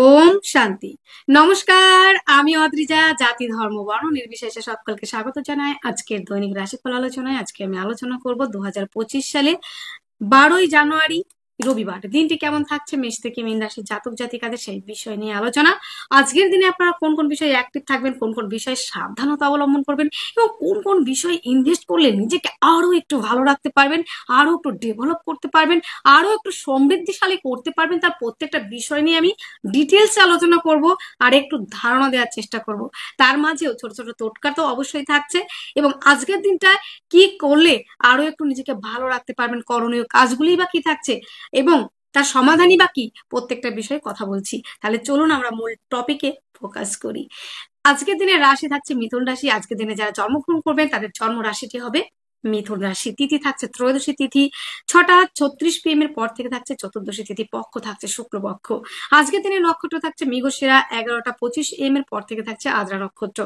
ওম শান্তি। নমস্কার, আমি অদ্রিজা। জাতি ধর্ম বর্ণ নির্বিশেষে সকলকে স্বাগত জানাই আজকের দৈনিক রাশিফল আলোচনায়। আজকে আমি আলোচনা করব 2025 সালে 12ই জানুয়ারি রবিবার দিনটি কেমন থাকছে মেষ থেকে মীন রাশির জাতক জাতিকাদের সেই বিষয় নিয়ে আলোচনা। আজকের দিনে আপনারা কোন কোন বিষয়ে অ্যাক্টিভ থাকবেন, কোন কোন বিষয়ে সাবধানতা অবলম্বন করবেন এবং কোন কোন বিষয়ে ইনভেস্ট করলে নিজেকে আরো একটু ভালো রাখতে পারবেন, আরো একটু ডেভেলপ করতে পারবেন, আরো একটু সমৃদ্ধিশালী করতে পারবেন, তার প্রত্যেকটা বিষয় নিয়ে আমি ডিটেলস আলোচনা করব আর একটু ধারণা দেওয়ার চেষ্টা করব। তার মাঝেও ছোট ছোট টোটকা তো অবশ্যই থাকছে এবং আজকের দিনটা কি করলে আরো একটু নিজেকে ভালো রাখতে পারবেন, করণীয় কাজগুলি বা কি থাকছে এবং তার সমাধানই বা কি, প্রত্যেকটা বিষয়ে কথা বলছি। তাহলে চলুন আমরা মূল টপিকে ফোকাস করি। আজকের দিনে রাশি থাকছে মিথুন রাশি। আজকের দিনে যারা জন্মগ্রহণ করবেন তাদের জন্ম রাশিটি হবে মিথুন রাশি। তিথি থাকছে ত্রয়োদশী তিথি, 6:36 PM এর পর থেকে থাকছে চতুর্দশী তিথি, পক্ষ থাকছে শুক্লপক্ষ। আজকের দিনে নক্ষত্র থাকছে মৃগশিরা, 11:25 AM এর পর থেকে থাকছে আদ্রা নক্ষত্র।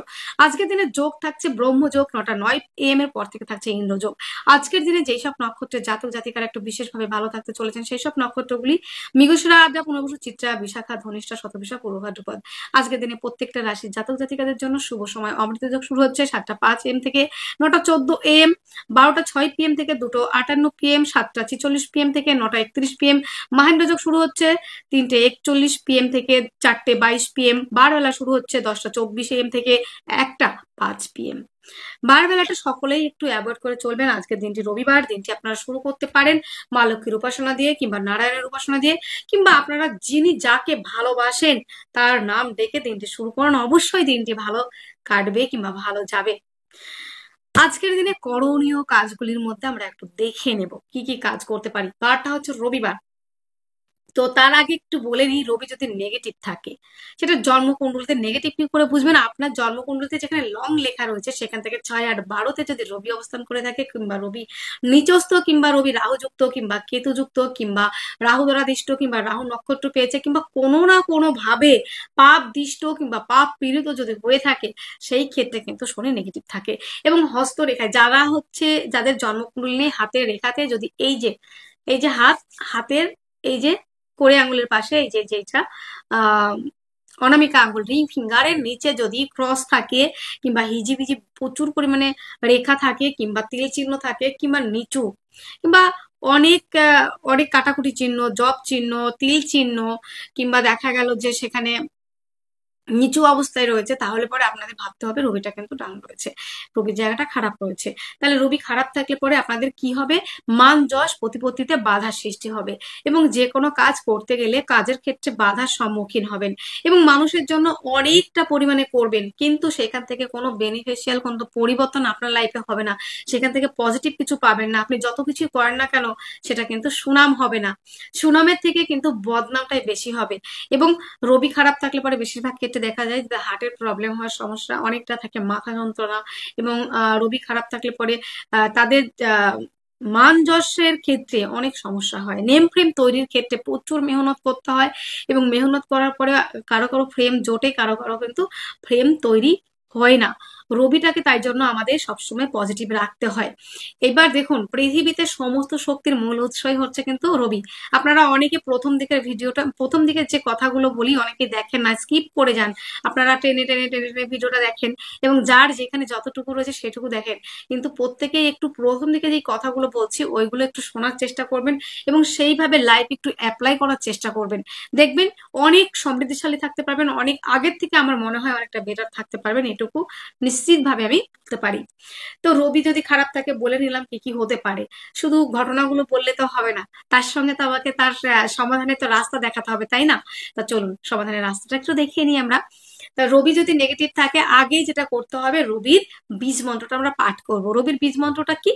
আজকের দিনে যোগ থাকছে ব্রহ্মযোগ, 9:09 AM এর পর থেকে থাকছে ইন্দ্রযোগ। আজকের দিনে যেই সব নক্ষত্রের জাতক জাতিকারা একটু বিশেষভাবে ভালো থাকতে চলেছেন সেই সব নক্ষত্রগুলি মৃগশিরা, আদ্রা, পুনর্বসু, চিত্রা, বিশাখা, ধনিষ্ঠা, শতভিষা, পূর্ব ভাদ্রপদ। আজকের দিনে প্রত্যেকটা রাশির জাতক জাতিকাদের জন্য শুভ সময়। অমৃত যোগ শুরু হচ্ছে 7:05 AM থেকে 9:14 AM, 12:06 PM থেকে 2:58 PM, 7:46 PM থেকে 9:31 PM। মাহেন্দ্র যোগ শুরু হচ্ছে 3:41 PM থেকে 4:22 PM। বারবেলা শুরু হচ্ছে 10:24 AM থেকে 1:05 PM। বারবেলাটা সকলেই একটু অ্যাভয়েড করে চলবেন। আজকের দিনটি রবিবার, দিনটি আপনারা শুরু করতে পারেন মা লক্ষ্মীর উপাসনা দিয়ে কিংবা নারায়ণের উপাসনা দিয়ে, কিংবা আপনারা যিনি যাকে ভালোবাসেন তার নাম ডেকে দিনটি শুরু করুন। অবশ্যই দিনটি ভালো কাটবে কিংবা ভালো যাবে। আজকের দিনে করণীয় কাজগুলির মধ্যে আমরা একটু দেখে নেব কি কি কাজ করতে পারি। বারটা হচ্ছে রবিবার, তো তার আগে একটু বলে নিই, রবি যদি নেগেটিভ থাকে সেটা জন্মকুণ্ডলিতে নেগেটিভ কি করে বুঝবেন? আপনার জন্মকুণ্ডলিতে যেখানে লং লেখা রয়েছে সেখান থেকে 6, 8, 12-তে যদি রবি অবস্থান করে থাকে, কিংবা রবি নিচস্থ, কিংবা রবি রাহুযুক্ত, কিংবা কেতুযুক্ত, কিংবা রাহু দ্বারাদিষ্ট, কিংবা রাহু নক্ষত্র পেয়েছে, কিংবা কোনো না কোনো ভাবে পাপ দিষ্ট কিংবা পাপ পীড়িত যদি হয়ে থাকে, সেই ক্ষেত্রে কিন্তু শনি নেগেটিভ থাকে। এবং হস্তরেখায় যারা হচ্ছে, যাদের জন্মকুণ্ডলী নেই, হাতের রেখাতে যদি এই যে হাতের এই যে কোড়ে আঙ্গুলের পাশে এই যে যেটা আহ অনামিকা আঙ্গুল, রিং ফিঙ্গারের নিচে যদি ক্রস থাকে, কিংবা হিজিবিজি প্রচুর পরিমাণে রেখা থাকে, কিংবা তিল চিহ্ন থাকে, কিংবা নিচু, কিংবা অনেক কাটাকুটি চিহ্ন, জব চিহ্ন, তিল চিহ্ন, কিংবা দেখা গেল যে সেখানে নিচু অবস্থায় রয়েছে, তাহলে পরে আপনাদের ভাবতে হবে রবিটা কিন্তু ডাউন রয়েছে, রবির জায়গাটা খারাপ রয়েছে। তাহলে রবি খারাপ থাকলে পরে আপনাদের কি হবে? মান যশ প্রতিপত্তিতে বাধার সৃষ্টি হবে এবং যে কোনো কাজ করতে গেলে কাজের ক্ষেত্রে বাধার সম্মুখীন হবেন এবং মানুষের জন্য অনেকটা পরিমাণে করবেন, কিন্তু সেখান থেকে কোনো বেনিফিশিয়াল কোনো পরিবর্তন আপনার লাইফে হবে না। সেখান থেকে পজিটিভ কিছু পাবেন না। আপনি যত কিছু করেন না কেন সেটা কিন্তু সুনাম হবে না, সুনামের থেকে কিন্তু বদনামটাই বেশি হবে। এবং রবি খারাপ থাকলে পরে বেশিরভাগ ক্ষেত্রে দেখা যায় যে হার্টের প্রবলেম হওয়ার সমস্যা অনেকটা থাকে, মাথা যন্ত্রণা। এবং রবি খারাপ থাকলে পরে তাদের মান যশের ক্ষেত্রে অনেক সমস্যা হয়। নেম ফ্রেম তৈরির ক্ষেত্রে প্রচুর মেহনত করতে হয় এবং মেহনত করার পরে কারো কারো ফ্রেম জোটে, কারো কারো কিন্তু ফ্রেম তৈরি হয় না। রবিটাকে তাই জন্য আমাদের সবসময় পজিটিভ রাখতে হয়। এবার দেখুন, পৃথিবীতে সমস্ত শক্তির মূল উৎসই হচ্ছে কিন্তু রবি। আপনারা অনেকে প্রথম দিকের যে কথাগুলো বলি অনেকে দেখেন না, স্কিপ করে যান। আপনারা টেনে টেনে টেনে টেনে ভিডিওটা দেখেন এবং যার যেখানে যতটুকু রয়েছে সেটুকু দেখেন, কিন্তু প্রত্যেকেই একটু প্রথম দিকে যে কথাগুলো বলছি ওইগুলো একটু শোনার চেষ্টা করবেন এবং সেইভাবে লাইফ একটু অ্যাপ্লাই করার চেষ্টা করবেন। দেখবেন অনেক সমৃদ্ধিশালী থাকতে পারবেন, অনেক আগের থেকে আমার মনে হয় অনেকটা বেটার থাকতে পারবেন, এটুকু নিশ্চিতভাবে আমি বলতে পারি। তো রবি যদি খারাপ থাকে বলে নিলাম কি কি হতে পারে। শুধু ঘটনাগুলো বললে তো হবে না, তার সঙ্গে তো আমাকে তার সমাধানের তো রাস্তা দেখাতে হবে, তাই না? তা চলুন সমাধানের রাস্তাটা একটু দেখিয়ে নিই আমরা। তা রবি যদি নেগেটিভ থাকে আগে যেটা করতে হবে, রবির বীজ মন্ত্রটা আমরা পাঠ করব। রবির বীজ মন্ত্রটা কি?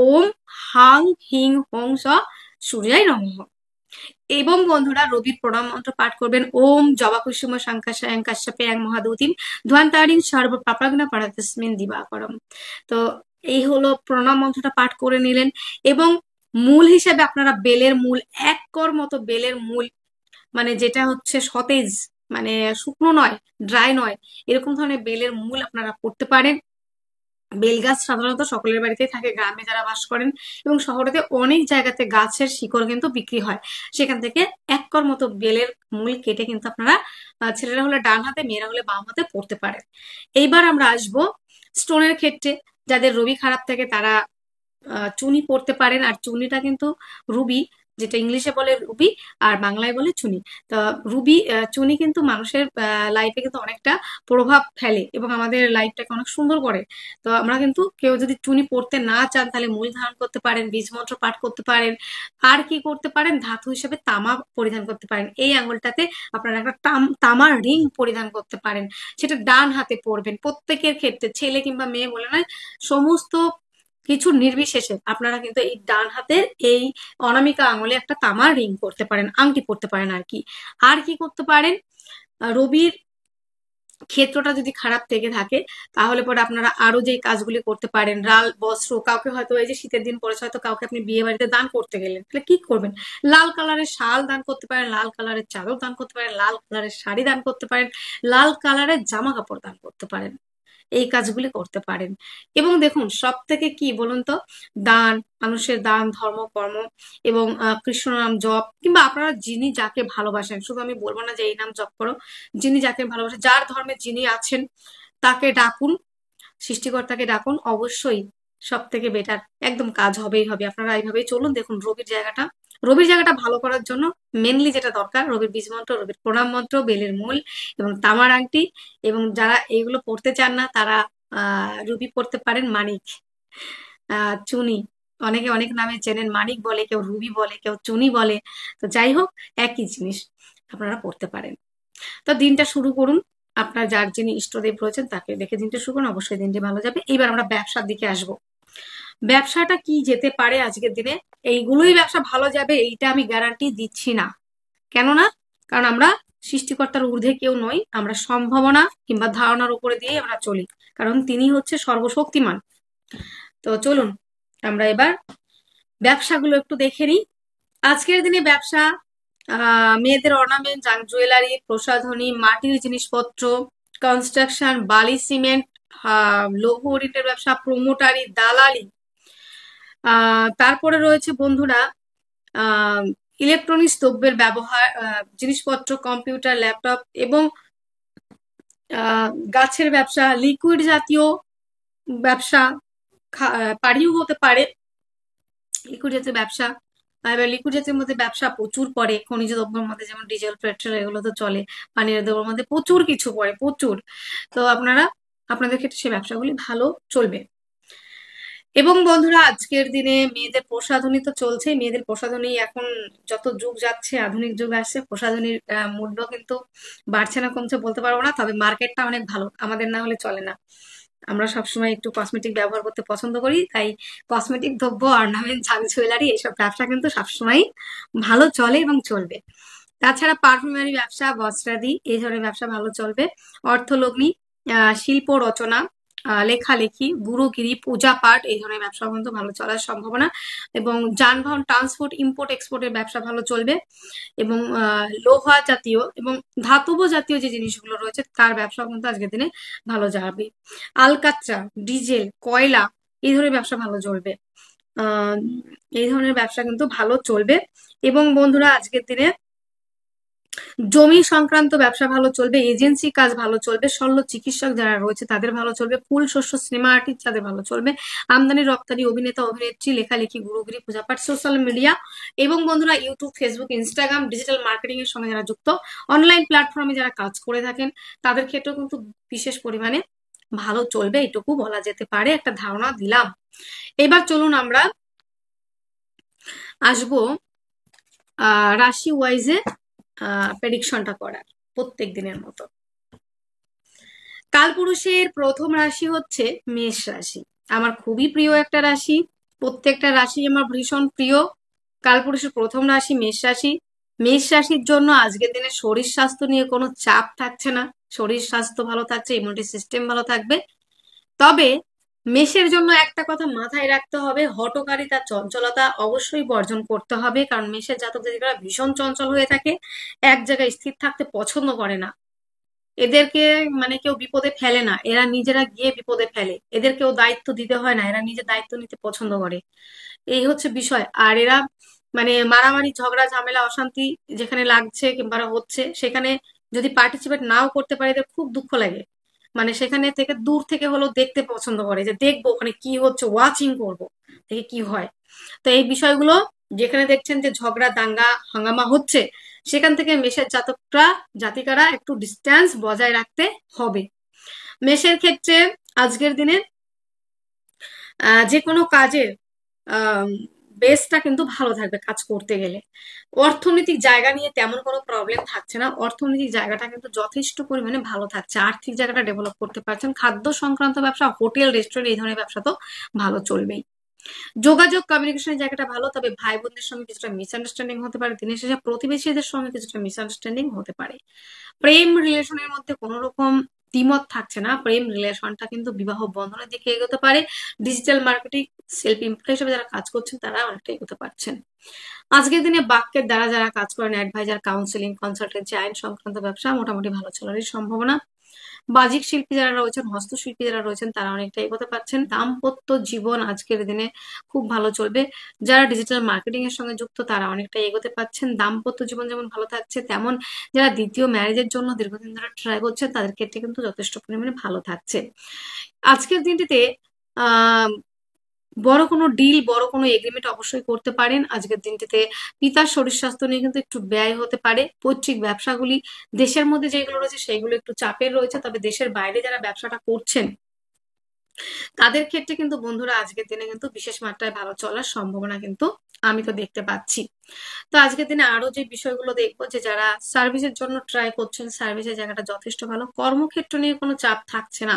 ওম হাং হিং হোং স সূর্যায় নমঃ। এবং বন্ধুরা রবির প্রণাম মন্ত্র পাঠ করবেন, ওম জবা কুসুম শঙ্কাশায়ং কাশ্যপেয়ং মহাদূতিম ধ্বন্তারিং সর্ব পাপাগ্ন পরাতস্মিন দিবাকরম। তো এই হলো প্রণাম মন্ত্রটা পাঠ করে নিলেন। এবং মূল হিসেবে আপনারা বেলের মূল, 1 কর মতো বেলের মূল, মানে যেটা হচ্ছে সতেজ, মানে শুকনো নয়, ড্রাই নয়, এরকম ধরনের বেলের মূল আপনারা করতে পারেন। বেলগাছ সাধারণত সকলের বাড়িতেই থাকে, গ্রামে যারা বাস করেন, এবং শহরেতে অনেক জায়গাতে গাছের শিকড় কিন্তু বিক্রি হয়। সেখান থেকে এক কর মতো বেলের মূল কেটে কিন্তু আপনারা ছেলেরা হলে ডান হাতে, মেয়েরা হলে বাম হাতে পড়তে পারেন। এইবার আমরা আসবো স্টোনের ক্ষেত্রে। যাদের রবি খারাপ থাকে তারা চুনি পড়তে পারেন। আর চুনিটা কিন্তু রুবি, যেটা ইংলিশে বলে রুবি আর বাংলায় বলে চুনি। তো রুবি চুনি কিন্তু মানুষের লাইফে কিন্তু অনেকটা প্রভাব ফেলে এবং আমাদের লাইফটাকে অনেক সুন্দর করে। তো আমরা কিন্তু কেউ যদি চুনি পড়তে না চান তাহলে মূল ধারণ করতে পারেন, বীজ মন্ত্র পাঠ করতে পারেন। আর কি করতে পারেন, ধাতু হিসেবে তামা পরিধান করতে পারেন। এই আঙুলটাতে আপনারা একটা তামার রিং পরিধান করতে পারেন, সেটা ডান হাতে পরবেন। প্রত্যেকের ক্ষেত্রে ছেলে কিংবা মেয়ে বলে নয়, সমস্ত কিছু নির্বিশেষে আপনারা কিন্তু এই ডান হাতের এই অনামিকা আঙুলে একটা তামার রিং করতে পারেন, আংটি পরতে পারেন আর কি। আর কি করতে পারেন, রবির ক্ষেত্রটা যদি খারাপ থেকে থাকে তাহলে পরে আপনারা আরো যে কাজগুলি করতে পারেন, লাল বস্ত্র, কাউকে হয়তো এই যে শীতের দিন পড়েছে, হয়তো কাউকে আপনি বিয়ে বাড়িতে দান করতে গেলেন, তাহলে কি করবেন, লাল কালারের শাল দান করতে পারেন, লাল কালারের চাদর দান করতে পারেন, লাল কালারের শাড়ি দান করতে পারেন, লাল কালারের জামা কাপড় দান করতে পারেন। এই কাজগুলি করতে পারেন। এবং দেখুন, সব থেকে কি বলুন তো, দান, মানুষের দান, ধর্ম, কর্ম এবং কৃষ্ণ নাম জপ, কিংবা আপনারা যিনি যাকে ভালোবাসেন, শুধু আমি বলবো না যে এই নাম জপ করো, যিনি যাকে ভালোবাসেন, যার ধর্মে যিনি আছেন তাকে ডাকুন, সৃষ্টিকর্তাকে ডাকুন, অবশ্যই সব থেকে বেটার একদম কাজ হবেই হবে। আপনারা এইভাবেই চলুন। দেখুন, রবির জায়গাটা ভালো করার জন্য মেনলি যেটা দরকার, রবির বীজ মন্ত্র, রবির প্রণাম মন্ত্র, বেলের মূল এবং তামার আংটি। এবং যারা এইগুলো পড়তে চান না তারা রুবি পড়তে পারেন, মানিক, চুনি, অনেকে অনেক নামে চেনেন, মানিক বলে, কেউ রুবি বলে, কেউ চুনি বলে। তো যাই হোক, একই জিনিস আপনারা পড়তে পারেন। তো দিনটা শুরু করুন, আপনার যার যিনি ইষ্টদেব রয়েছেন তাকে দেখে দিনটা শুরু করুন, অবশ্যই দিনটি ভালো যাবে। এইবার আমরা ব্যবসার দিকে আসবো। ব্যবসাটা কি যেতে পারে আজকের দিনে, এইগুলোই ব্যবসা ভালো যাবে এইটা আমি গ্যারান্টি দিচ্ছি না। কেননা, কারণ আমরা সৃষ্টিকর্তার ঊর্ধ্বে কেউ নই, আমরা সম্ভাবনা কিংবা ধারণার উপরে দিয়ে আমরা চলি, কারণ তিনি হচ্ছে সর্বশক্তিমান। তো চলুন আমরা এবার ব্যবসাগুলো একটু দেখে নিই। আজকের দিনে ব্যবসা, মেয়েদের অর্নামেন্ট, জুয়েলারি, প্রসাধনী, মাটির জিনিসপত্র, কনস্ট্রাকশন, বালি সিমেন্ট, লৌহ হরিণের ব্যবসা, প্রোমোটারি, দালালি। তারপরে রয়েছে বন্ধুরা ইলেকট্রনিক্স দ্রব্যের ব্যবহার, জিনিসপত্র, কম্পিউটার, ল্যাপটপ এবং গাছের ব্যবসা, লিকুইড জাতীয় ব্যবসা, পাড়িও হতে পারে লিকুইড জাতীয় ব্যবসা। এবার লিকুইড জাতীয় মধ্যে ব্যবসা প্রচুর পড়ে, খনিজ দ্রব্যের মধ্যে যেমন ডিজেল, পেট্রোল, এগুলো তো চলে। পানীয় দ্রব্যের মধ্যে প্রচুর কিছু পড়ে, প্রচুর। তো আপনাদের ক্ষেত্রে সেই ব্যবসাগুলি ভালো চলবে। এবং বন্ধুরা, আজকের দিনে মেয়েদের প্রসাধনী তো চলছেই, মেয়েদের প্রসাধনী এখন যত যুগ যাচ্ছে, আধুনিক যুগ আসছে, প্রসাধনীর মূল্য কিন্তু বাড়ছে না কমছে বলতে পারবো না, তবে মার্কেটটা অনেক ভালো, আমাদের না হলে চলে না। আমরা সবসময় একটু কসমেটিক ব্যবহার করতে পছন্দ করি, তাই কসমেটিক দ্রব্য, অর্নামেন্ট, জুয়েলারি, এইসব ব্যবসা কিন্তু সবসময় ভালো চলে এবং চলবে। তাছাড়া পারফিউমারি ব্যবসা, বস্ত্রাদি, এই ধরনের ব্যবসা ভালো চলবে। অর্থলগ্নি, শিল্প রচনা, লেখালেখি, গুরুগিরি, পূজা পাঠ, এই ধরনের ব্যবসা কিন্তু ভালো চলার সম্ভাবনা। এবং যানবাহন, ট্রান্সপোর্ট, ইম্পোর্ট এক্সপোর্টের ব্যবসা ভালো চলবে। এবং লোহা জাতীয় এবং ধাতব জাতীয় যে জিনিসগুলো রয়েছে তার ব্যবসা কিন্তু আজকের দিনে ভালো যাবে। আলকাতরা, ডিজেল, কয়লা, এই ধরনের ব্যবসা ভালো চলবে। আহ এই ধরনের ব্যবসা কিন্তু ভালো চলবে। এবং বন্ধুরা, আজকের দিনে জমি সংক্রান্ত ব্যবসা ভালো চলবে, এজেন্সি কাজ ভালো চলবে, শল্য চিকিৎসক যারা রয়েছে তাদের ভালো চলবে, ফুল শস্য, সিনেমা আর্টিস্ট যাদের ভালো চলবে, আমদানি রপ্তানি, অভিনেতা অভিনেত্রী, লেখালেখি, গুরুগিরি, পূজাপাঠ, সোশ্যাল মিডিয়া এবং বন্ধুরা YouTube, Facebook, Instagram, digital marketing এর সঙ্গে যারা যুক্ত, অনলাইন প্ল্যাটফর্মে যারা কাজ করে থাকেন, তাদের ক্ষেত্রেও কিন্তু বিশেষ পরিমাণে ভালো চলবে, এটুকু বলা যেতে পারে, একটা ধারণা দিলাম। এবার চলুন আমরা আসবো রাশি ওয়াইজে প্রেডিকশনটা করার, প্রত্যেক দিনের মতো। কালপুরুষের প্রথম রাশি হচ্ছে মেষ রাশি। আমার খুবই প্রিয় একটা রাশি, প্রত্যেকটা রাশি আমার ভীষণ প্রিয়। কালপুরুষের প্রথম রাশি মেষ রাশি। মেষ রাশির জন্য আজকের দিনে শরীর স্বাস্থ্য নিয়ে কোনো চাপ থাকছে না, শরীর স্বাস্থ্য ভালো থাকছে, ইমিউনিটি সিস্টেম ভালো থাকবে। তবে মেষের জন্য একটা কথা মাথায় রাখতে হবে, হঠকারিতা, চঞ্চলতা অবশ্যই বর্জন করতে হবে, কারণ মেষের জাতক জাতিকারা ভীষণ চঞ্চল হয়ে থাকে, এক জায়গায় স্থির থাকতে পছন্দ করে না। এদেরকে মানে কেউ বিপদে ফেলে না, এরা নিজেরা গিয়ে বিপদে ফেলে, এদের কেউ দায়িত্ব দিতে হয় না, এরা নিজে দায়িত্ব নিতে পছন্দ করে। এই হচ্ছে বিষয়। আর এরা মানে মারামারি ঝগড়া ঝামেলা অশান্তি যেখানে লাগছে কিংবা হচ্ছে সেখানে যদি পার্টিসিপেট নাও করতে পারে এদের খুব দুঃখ লাগে। মানে সেখানে থেকে দূর থেকে হলেও দেখতে পছন্দ করে, যে দেখবো ওখানে কি হচ্ছে, ওয়াচিং করব দেখে কি হয়। তো এই বিষয়গুলো যেখানে দেখছেন যে ঝগড়া দাঙ্গা হাঙ্গামা হচ্ছে, সেখান থেকে মেষের জাতকরা জাতিকারা একটু ডিস্টেন্স বজায় রাখতে হবে। মেষের ক্ষেত্রে আজকের দিনে যে কোনো কাজের বেসটা কিন্তু ভালো থাকবে কাজ করতে গেলে। অর্থনৈতিক জায়গা নিয়ে তেমন কোনো প্রবলেম থাকছে না, অর্থনৈতিক জায়গাটা কিন্তু যথেষ্ট পরিমাণে ভালো থাকছে, আর্থিক জায়গাটা ডেভেলপ করতে পারছেন। খাদ্য সংক্রান্ত ব্যবসা, হোটেল রেস্টুরেন্ট এই ধরনের ব্যবসা তো ভালো চলবেই। যোগাযোগ কমিউনিকেশনের জায়গাটা ভালো, তবে ভাই বোনদের সঙ্গে কিছুটা মিসআন্ডারস্ট্যান্ডিং হতে পারে, দিনের শেষে প্রতিবেশীদের সঙ্গে কিছুটা মিসআন্ডারস্ট্যান্ডিং হতে পারে। প্রেম রিলেশনের মধ্যে কোনো রকম দ্বিমত থাকছে না, প্রেম রিলেশনটা কিন্তু বিবাহ বন্ধনের দিকে এগোতে পারে। ডিজিটাল মার্কেটিং, সেলফ এমপ্লয় হিসেবে যারা কাজ করছেন তারা অনেকটা এগোতে পারছেন। আজকের দিনে বাক্যের দ্বারা যারা কাজ করেন, অ্যাডভাইজার, কাউন্সিলিং, কনসালটেন্সি, আইন সংক্রান্ত ব্যবসা মোটামুটি ভালো চলারই সম্ভাবনা। বাজিক শিল্পী যারা রয়েছেন, হস্তশিল্পী যারা রয়েছেন তারা অনেকটা এগোতে পারছেন। দাম্পত্য জীবন আজকের দিনে খুব ভালো চলবে। যারা ডিজিটাল মার্কেটিং এর সঙ্গে যুক্ত তারা অনেকটা এগোতে পারছেন। দাম্পত্য জীবন যেমন ভালো থাকছে, তেমন যারা দ্বিতীয় ম্যারেজের জন্য দীর্ঘদিন ধরে ট্রাই করছেন তাদের ক্ষেত্রে কিন্তু যথেষ্ট পরিমাণে ভালো থাকছে। আজকের দিনটিতে আহ বড় কোনো ডিল, বড় কোনো এগ্রিমেন্ট অবশ্যই করতে পারেন আজকের দিনটিতে। পিতার শরীর স্বাস্থ্য নিয়ে কিন্তু একটু ব্যয় হতে পারে। পৈতৃক ব্যবসাগুলি দেশের মধ্যে যেগুলো রয়েছে সেগুলো একটু চাপের রয়েছে, তবে দেশের বাইরে যারা ব্যবসাটা করছেন তাদের ক্ষেত্রে কিন্তু বন্ধুরা আজকের দিনে কিন্তু বিশেষ মাত্রায় ভালো চলার সম্ভাবনা কিন্তু আমি তো দেখতে পাচ্ছি। তো আজকের দিনে আরো যে বিষয়গুলো দেখবো, যে যারা সার্ভিসের জন্য ট্রাই করছেন সার্ভিসের জায়গাটা যথেষ্ট ভালো, কর্মক্ষেত্র নিয়ে কোনো চাপ থাকছে না।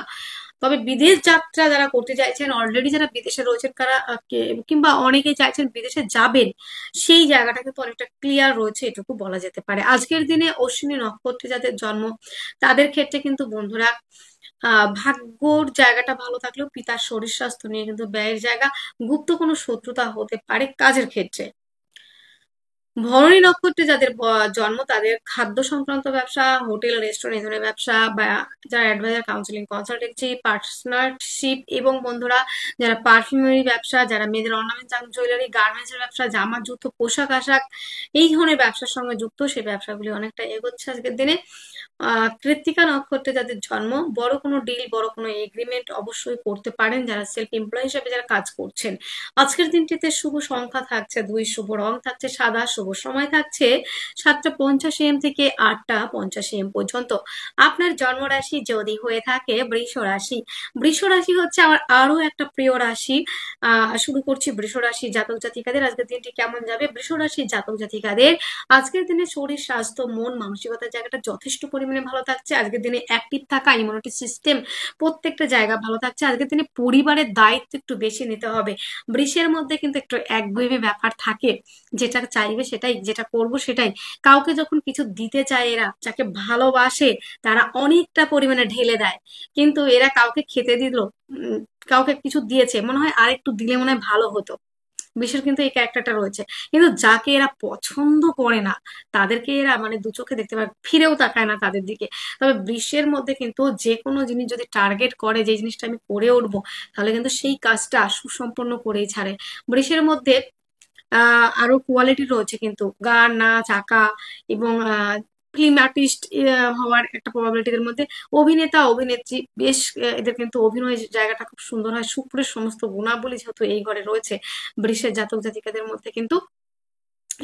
তবে বিদেশ যাত্রা যারা করতে চাইছেন, অলরেডি যারা বিদেশে রয়েছেন তারা কিংবা অনেকেই চাইছেন বিদেশে যাবেন, সেই জায়গাটা কিন্তু অনেকটা ক্লিয়ার রয়েছে এটুকু বলা যেতে পারে। আজকের দিনে অশ্বিনী নক্ষত্রে যাদের জন্ম তাদের ক্ষেত্রে কিন্তু বন্ধুরা ভাগ্যর জায়গাটা ভালো থাকলেও পিতার শরীর স্বাস্থ্য নিয়ে কিন্তু ব্যয়ের জায়গা, গুপ্ত কোনো শত্রুতা হতে পারে কাজের ক্ষেত্রে। ভরণী নক্ষত্রে যাদের জন্ম তাদের খাদ্য সংক্রান্ত ব্যবসা, হোটেল রেস্টুরেন্ট এই ধরনের ব্যবসা, বা যারা অ্যাডভাইজার, কাউন্সিলিং, কনসালটেন্সি, পার্টনারশিপ, এবং বন্ধুরা যারা পারফিউমারি ব্যবসা, যারা মেয়েদের অর্নামেন্ট, জুয়েলারি, গার্মেন্টস এর ব্যবসা, জামা জুতো পোশাক আশাক এই ধরনের ব্যবসার সঙ্গে যুক্ত, সেই ব্যবসাগুলি অনেকটা এগোচ্ছে আজকের দিনে। কৃত্তিকা নক্ষত্রে যাদের জন্ম, বড় কোনো ডিল, বড় কোনো এগ্রিমেন্ট অবশ্যই করতে পারেন যারা সেলফ এমপ্লয় হিসেবে যারা কাজ করছেন। আজকের দিনটিতে শুভ সংখ্যা থাকছে 2, শুভ রং থাকছে সাদা, শুভ সময় থাকছে 7:50 AM থেকে 8:50 AM পর্যন্ত। আপনার জন্মরাশি যদি হয়ে থাকে বৃষ রাশি, বৃষ রাশি হচ্ছে আমার আরো একটা প্রিয় রাশি। শুরু করছি বৃষ রাশি জাতক জাতিকাদের আজকের দিনটি কেমন যাবে। বৃষ রাশির জাতক জাতিকাদের আজকের দিনে শরীর স্বাস্থ্য মন মানসিকতার জায়গাটা যথেষ্ট পরিমাণে ভালো থাকছে। আজকের দিনে অ্যাক্টিভ থাকা, ইমিউনিটি সিস্টেম প্রত্যেকটা জায়গা ভালো থাকছে। আজকের দিনে পরিবারের দায়িত্ব একটু বেশি নিতে হবে। বৃষের মধ্যে কিন্তু একটু একগুঁয়েমি ব্যাপার থাকে, যেটা চাইবে সেটাই, যেটা করব সেটাই। কাউকে যখন কিছু দিতে চায়, এরা যাকে ভালোবাসে তারা অনেকটা পরিমাণে ঢেলে দেয়, কিন্তু এরা কাউকে খেতে দিল, কাউকে কিছু দিয়েছে মনে হয় আর একটু দিলে মনে হয় ভালো হতো। বিশেষ কিন্তু এই ক্যারেক্টারটা রয়েছে, কিন্তু যাকে এরা পছন্দ করে না তাদেরকে এরা মানে দু চোখে দেখতে পায়, ফিরেও তাকায় না তাদের দিকে। তবে বৃষের মধ্যে কিন্তু যে কোনো জিনিস যদি টার্গেট করে যে জিনিসটা আমি করে উঠবো, তাহলে কিন্তু সেই কাজটা সুসম্পন্ন করেই ছাড়ে। বৃষের মধ্যে আরো কোয়ালিটি রয়েছে কিন্তু, গান, নাচ, আঁকা এবং ফিল্ম আর্টিস্ট হওয়ার একটা প্রবাবিলিটি এদের মধ্যে। অভিনেতা অভিনেত্রী বেশ এদের কিন্তু অভিনয় জায়গাটা খুব সুন্দর হয়। শুক্রের সমস্ত গুণাবলী যেহেতু এই ঘরে রয়েছে, বৃষের জাতক জাতিকাদের মধ্যে কিন্তু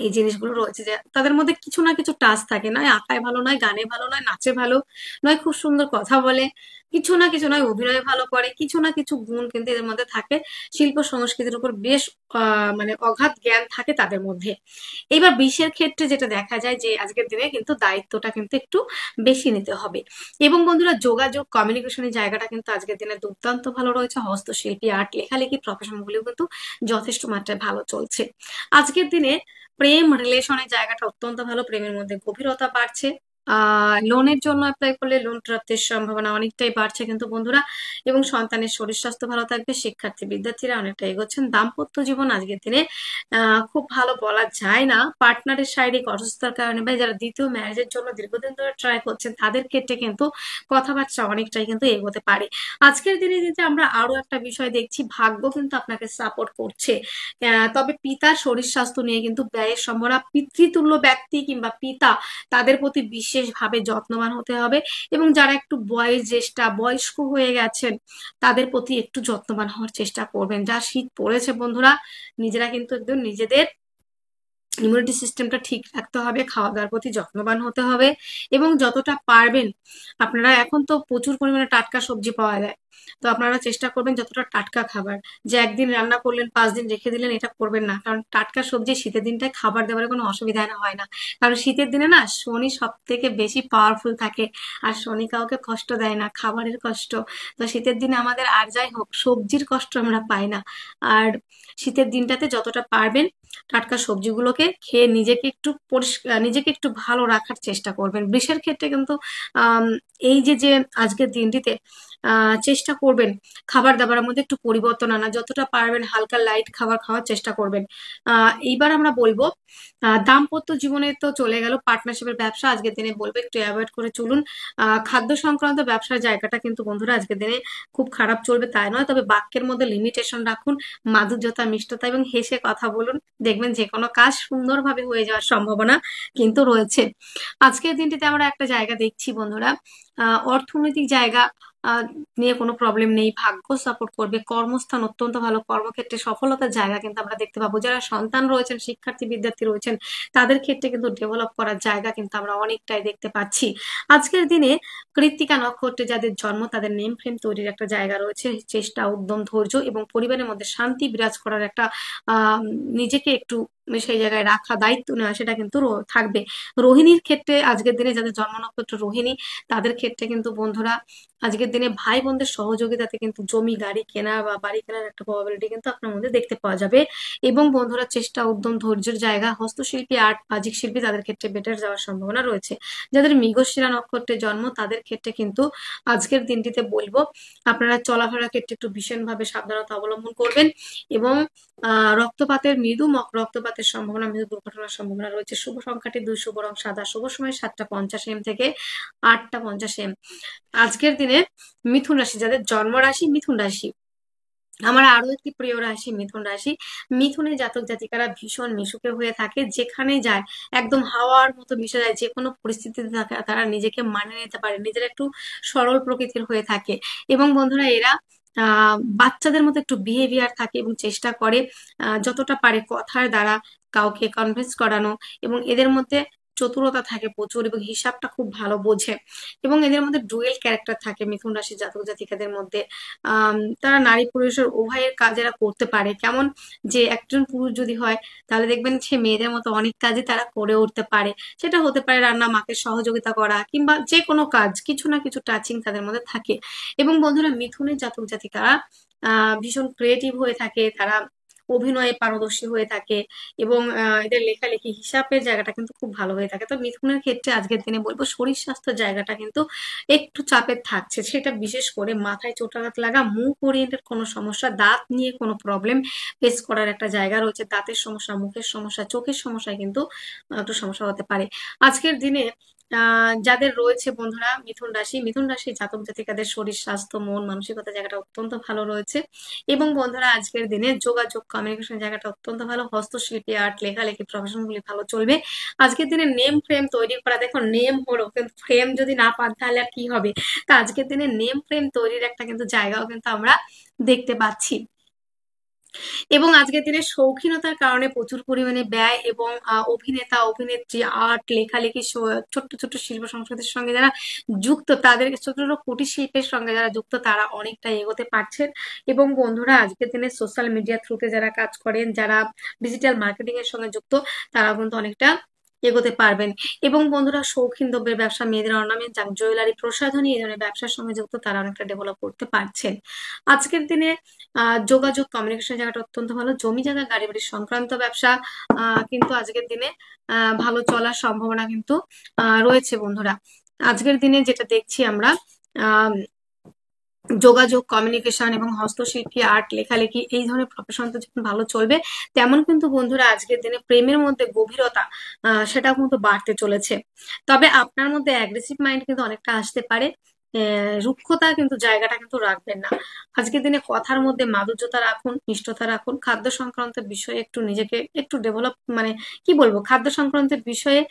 এই জিনিসগুলো রয়েছে যে তাদের মধ্যে কিছু না কিছু টাচ থাকে, নয় আঁকায় ভালো, নয় গানে ভালো, নয় নাচে ভালো, নয় খুব সুন্দর কথা বলে, কিছু না কিছু, নয় অভিনয় ভালো করে, কিছু না কিছু গুণ কিন্তু এদের মধ্যে থাকে। শিল্প সংস্কৃতির উপর বেশ মানে অগাধ জ্ঞান থাকে তাদের মধ্যে। এবার বিশের ক্ষেত্রে যেটা দেখা যায় যে আজকের দিনে কিন্তু দায়িত্বটা কিন্তু একটু বেশি নিতে হবে। এবং বন্ধুরা যোগাযোগ কমিউনিকেশনের জায়গাটা কিন্তু আজকের দিনে দুর্দান্ত ভালো রয়েছে। হস্তশিল্পী, আর্ট, লেখালেখি প্রফেশন গুলিও কিন্তু যথেষ্ট মাত্রায় ভালো চলছে আজকের দিনে। প্রেম রিলেশনের জায়গাটা অত্যন্ত ভালো, প্রেমের মধ্যে গভীরতা বাড়ছে। লোনের জন্য অ্যাপ্লাই করলে লোন প্রাপ্তির সম্ভাবনা অনেকটাই বাড়ছে কিন্তু বন্ধুরা। এবং সন্তানের শরীর স্বাস্থ্য ভালো থাকবে, শিক্ষার্থী বিদ্যার্থীরা অনেকটা এগোচ্ছেন। দাম্পত্য জীবন আজকের দিনে খুব ভালো বলা যায় না, পার্টনারের শারীরিক অসুস্থতার কারণে বা যারা দ্বিতীয় ম্যারেজের জন্য দীর্ঘদিন ধরে ট্রাই করছেন তাদের ক্ষেত্রে কিন্তু কথাবার্তা অনেকটাই কিন্তু এগোতে পারে। আজকের দিনে যদি আমরা আরো একটা বিষয় দেখছি, ভাগ্য কিন্তু আপনাকে সাপোর্ট করছে। তবে পিতার শরীর স্বাস্থ্য নিয়ে কিন্তু ব্যয়ের সম্ভাবনা, পিতৃতুল্য ব্যক্তি কিংবা পিতা তাদের প্রতি বিশেষভাবে যত্নবান হতে হবে। এবং যারা একটু জ্যেষ্ঠা বয়স্ক হয়ে গেছেন তাদের প্রতি একটু যত্নবান হওয়ার চেষ্টা করবেন। যা শীত পড়েছে বন্ধুরা, নিজেরা কিন্তু একদম নিজেদের ইমিউনিটি সিস্টেমটা ঠিক রাখতে হবে, খাওয়া দাওয়ার প্রতি যত্নবান হতে হবে। এবং যতটা পারবেন, আপনারা এখন তো প্রচুর পরিমাণে টাটকা সবজি পাওয়া যায়, তো আপনারা চেষ্টা করবেন যতটা টাটকা খাবার। যে একদিন রান্না করলেন 5 দিন রেখে দিলেন, এটা করবেন না, কারণ টাটকা সবজি শীতের দিনটায় খাবার দেওয়ার কোনো অসুবিধা হয় না। কারণ শীতের দিনে না শনি সব থেকে বেশি পাওয়ারফুল থাকে, আর শনি কাউকে কষ্ট দেয় না, খাবারের কষ্ট। তো শীতের দিনে আমাদের আর যাই হোক সবজির কষ্ট আমরা পাই না। আর শীতের দিনটাতে যতটা পারবেন টাটকা সবজিগুলোকে খেয়ে নিজেকে একটু পরিষ্কার, নিজেকে একটু ভালো রাখার চেষ্টা করবেন। বৃষের ক্ষেত্রে কিন্তু আহ এই যে যে আজকের দিনটিতে চেষ্টা করবেন খাবার দাবারের মধ্যে একটু পরিবর্তন আনা, যতটা পারবেন হালকা লাইট খাবার খাওয়ার চেষ্টা করবেন। এইবার আমরা বলবো দাম্পত্য জীবনে তো চলে গেল, পার্টনারশিপের ব্যবসা আজকের দিনে বলবো একটু অ্যাভয়েড করে চলুন। খাদ্য সংক্রান্ত ব্যবসার জায়গাটা কিন্তু বন্ধুরা আজকের দিনে খুব খারাপ চলবে তাই নয়, তবে বাক্যের মধ্যে লিমিটেশন রাখুন, মাধুর্যতা মিষ্টতা এবং হেসে কথা বলুন, দেখবেন যে কোনো কাজ সুন্দরভাবে হয়ে যাওয়ার সম্ভাবনা কিন্তু রয়েছে। আজকের দিনটিতে আমরা একটা জায়গা দেখছি বন্ধুরা, অর্থনৈতিক জায়গা নিয়ে কোনো প্রবলেম নেই, ভাগ্য সাপোর্ট করবে, কর্মস্থান অত্যন্ত ভালো, কর্মক্ষেত্রে সফলতার জায়গা কিন্তু আমরা দেখতে পাবো। যারা সন্তান রয়েছেন, শিক্ষার্থী বিদ্যার্থী রয়েছেন, তাদের ক্ষেত্রে কিন্তু ডেভেলপ করার জায়গা কিন্তু আমরা অনেকটাই দেখতে পাচ্ছি। আজকের দিনে কৃত্তিকা নক্ষত্রে যাদের জন্ম তাদের নেম ফ্রেম তৈরির একটা জায়গা রয়েছে, চেষ্টা উদ্যম ধৈর্য এবং পরিবারের মধ্যে শান্তি বিরাজ করার একটা নিজেকে একটু সেই জায়গায় রাখা, দায়িত্ব নেওয়া, সেটা কিন্তু থাকবে। রোহিণীর ক্ষেত্রে আজকের দিনে যাদের জন্ম নক্ষত্র রোহিণী তাদের ক্ষেত্রে কিন্তু বন্ধুরা আজকের দিনে ভাই বোনদের সহযোগিতাতে কিন্তু জমি গাড়ি কেনা বা বাড়ি কেনার একটা প্রবাবিলিটি কিন্তু আপনার মধ্যে দেখতে পাওয়া যাবে। এবং বন্ধুরা চেষ্টা উদ্যম ধৈর্যের জায়গা, হস্তশিল্পী আর্ট বাজিক শিল্পী তাদের ক্ষেত্রে বেটার যাওয়ার সম্ভাবনা রয়েছে। যাদের মৃগশিরা নক্ষত্রে জন্ম তাদের ক্ষেত্রে কিন্তু আজকের দিনটিতে বলবো আপনারা চলাফেরার ক্ষেত্রে একটু ভীষণভাবে সাবধানতা অবলম্বন করবেন। এবং রক্তপাতের রক্তপাতের সম্ভাবনা, মৃদু দুর্ঘটনার সম্ভাবনা রয়েছে। শুভ সংখ্যাটি 2, শুভ রং সাদা, শুভ সময় 7টা 50 AM থেকে 8টা 50 AM। আজকের দিনে মিথুন রাশি, যাদের জন্ম রাশি মিথুন রাশি, আমার আরো একটি প্রিয় রাশি মিথুন রাশি। মিথুনের জাতক জাতিকারা ভীষণ মিশুকে হয়ে থাকে, যেখানে যায় একদম হাওয়ার মতো মিশে যায়, যে কোনো পরিস্থিতিতে তারা নিজেকে মানিয়ে নিতে পারে, নিজেরা একটু সরল প্রকৃতির হয়ে থাকে। এবং বন্ধুরা এরা বাচ্চাদের মতো একটু বিহেভিয়ার থাকে এবং চেষ্টা করে যতটা পারে কথার দ্বারা কাউকে কনভিন্স করানো। এবং এদের মধ্যে চতুরতা থাকে প্রচুর এবং হিসাবটা খুব ভালো বোঝে। এবং এদের মধ্যে ডুয়েল ক্যারেক্টার থাকে মিথুন রাশির জাতক জাতিকাদের মধ্যে। তারা নারী পুরুষের উভয়ের কাজ এরা করতে পারে। কেমন, যে একজন পুরুষ যদি হয় তাহলে দেখবেন সে মেয়েদের মতো অনেক কাজই তারা করে উঠতে পারে। সেটা হতে পারে রান্না, মাকে সহযোগিতা করা, কিংবা যে কোনো কাজ, কিছু না কিছু টাচিং তাদের মধ্যে থাকে। এবং বন্ধুরা মিথুনের জাতক জাতিকারা ভীষণ ক্রিয়েটিভ হয়ে থাকে, তারা অভিনয়ে পারদর্শী হয়ে থাকে। এবং এদের লেখালেখি হিসাবের জায়গাটা কিন্তু খুব ভালো হয়ে থাকে। তো মিথুনের ক্ষেত্রে আজকের দিনে বলবো শরীর স্বাস্থ্যের জায়গাটা কিন্তু একটু চাপের থাকছে, সেটা বিশেষ করে মাথায় চোটাঘাত লাগা, মুখ ওরিয়েন্টেড কোনো সমস্যা, দাঁত নিয়ে কোনো প্রবলেম ফেস করার একটা জায়গা রয়েছে। দাঁতের সমস্যা, মুখের সমস্যা, চোখের সমস্যায় কিন্তু একটু সমস্যা হতে পারে। আজকের দিনে যাদের রয়েছে বন্ধুরা মিথুন রাশি জাতক জাতিকাদের শরীর স্বাস্থ্য মন মানসিকতা জায়গাটা অত্যন্ত ভালো রয়েছে। এবং বন্ধুরা আজকের দিনে যোগাযোগ কমিউনিকেশন জায়গাটা অত্যন্ত ভালো, হস্তশিল্পী আর্ট লেখালেখি প্রফেশন গুলি ভালো চলবে। আজকের দিনে নেম ফ্রেম তৈরি করা, দেখো নেম হলো কিন্তু ফ্রেম যদি না পান তাহলে আর কি হবে। তা আজকের দিনে নেম ফ্রেম তৈরির একটা কিন্তু জায়গাও কিন্তু আমরা দেখতে পাচ্ছি। এবং আজকের দিনে শৌখিনতার কারণে প্রচুর পরিমাণে ব্যয়, এবং অভিনেতা অভিনেত্রী আর্ট লেখালেখি ছোট্ট ছোট্ট শিল্প সংস্কৃতির সঙ্গে যারা যুক্ত, তাদের ছোট ছোট কুটির শিল্পের সঙ্গে যারা যুক্ত তারা অনেকটা এগোতে পারছেন। এবং বন্ধুরা আজকের দিনে সোশ্যাল মিডিয়া থ্রুতে যারা কাজ করেন, যারা ডিজিটাল মার্কেটিং এর সঙ্গে যুক্ত, তারা কিন্তু অনেকটা এগোতে পারবেন। এবং বন্ধুরা শৌখিন দ্রব্যের ব্যবসা, মেয়েদের অর্নামেন্ট, জুয়েলারি, প্রসাধনী এই ধরনের ব্যবসার সঙ্গে যুক্ত, তারা অনেকটা ডেভেলপ করতে পারছেন। আজকের দিনে যোগাযোগ কমিউনিকেশন জায়গাটা অত্যন্ত ভালো। জমি জায়গা গাড়ি বাড়ি সংক্রান্ত ব্যবসা কিন্তু আজকের দিনে ভালো চলার সম্ভাবনা কিন্তু রয়েছে বন্ধুরা। আজকের দিনে যেটা দেখছি আমরা, আহ যোগাযোগ কমিউনিকেশন এবং হস্তশিল্পী, আর্ট, লেখালেখি এই ধরনের প্রফেশন তো যখন ভালো চলবে, তেমন কিন্তু বন্ধুরা আজকের দিনে প্রেমের মধ্যে গভীরতা সেটাও কিন্তু বাড়তে চলেছে। তবে আপনার মধ্যে অ্যাগ্রেসিভ মাইন্ড কিন্তু অনেকটা আসতে পারে। রুক্ষতা কিন্তু জায়গাটা কিন্তু রাখবেন না। আজকের দিনে কথার মধ্যে মাধুর্যতা রাখুন, নিষ্ঠতা রাখুন। খাদ্য সংক্রান্ত বিষয়ে একটু নিজেকে একটু ডেভেলপ, মানে কি বলবো, খাদ্য সংক্রান্ত বিষয়ে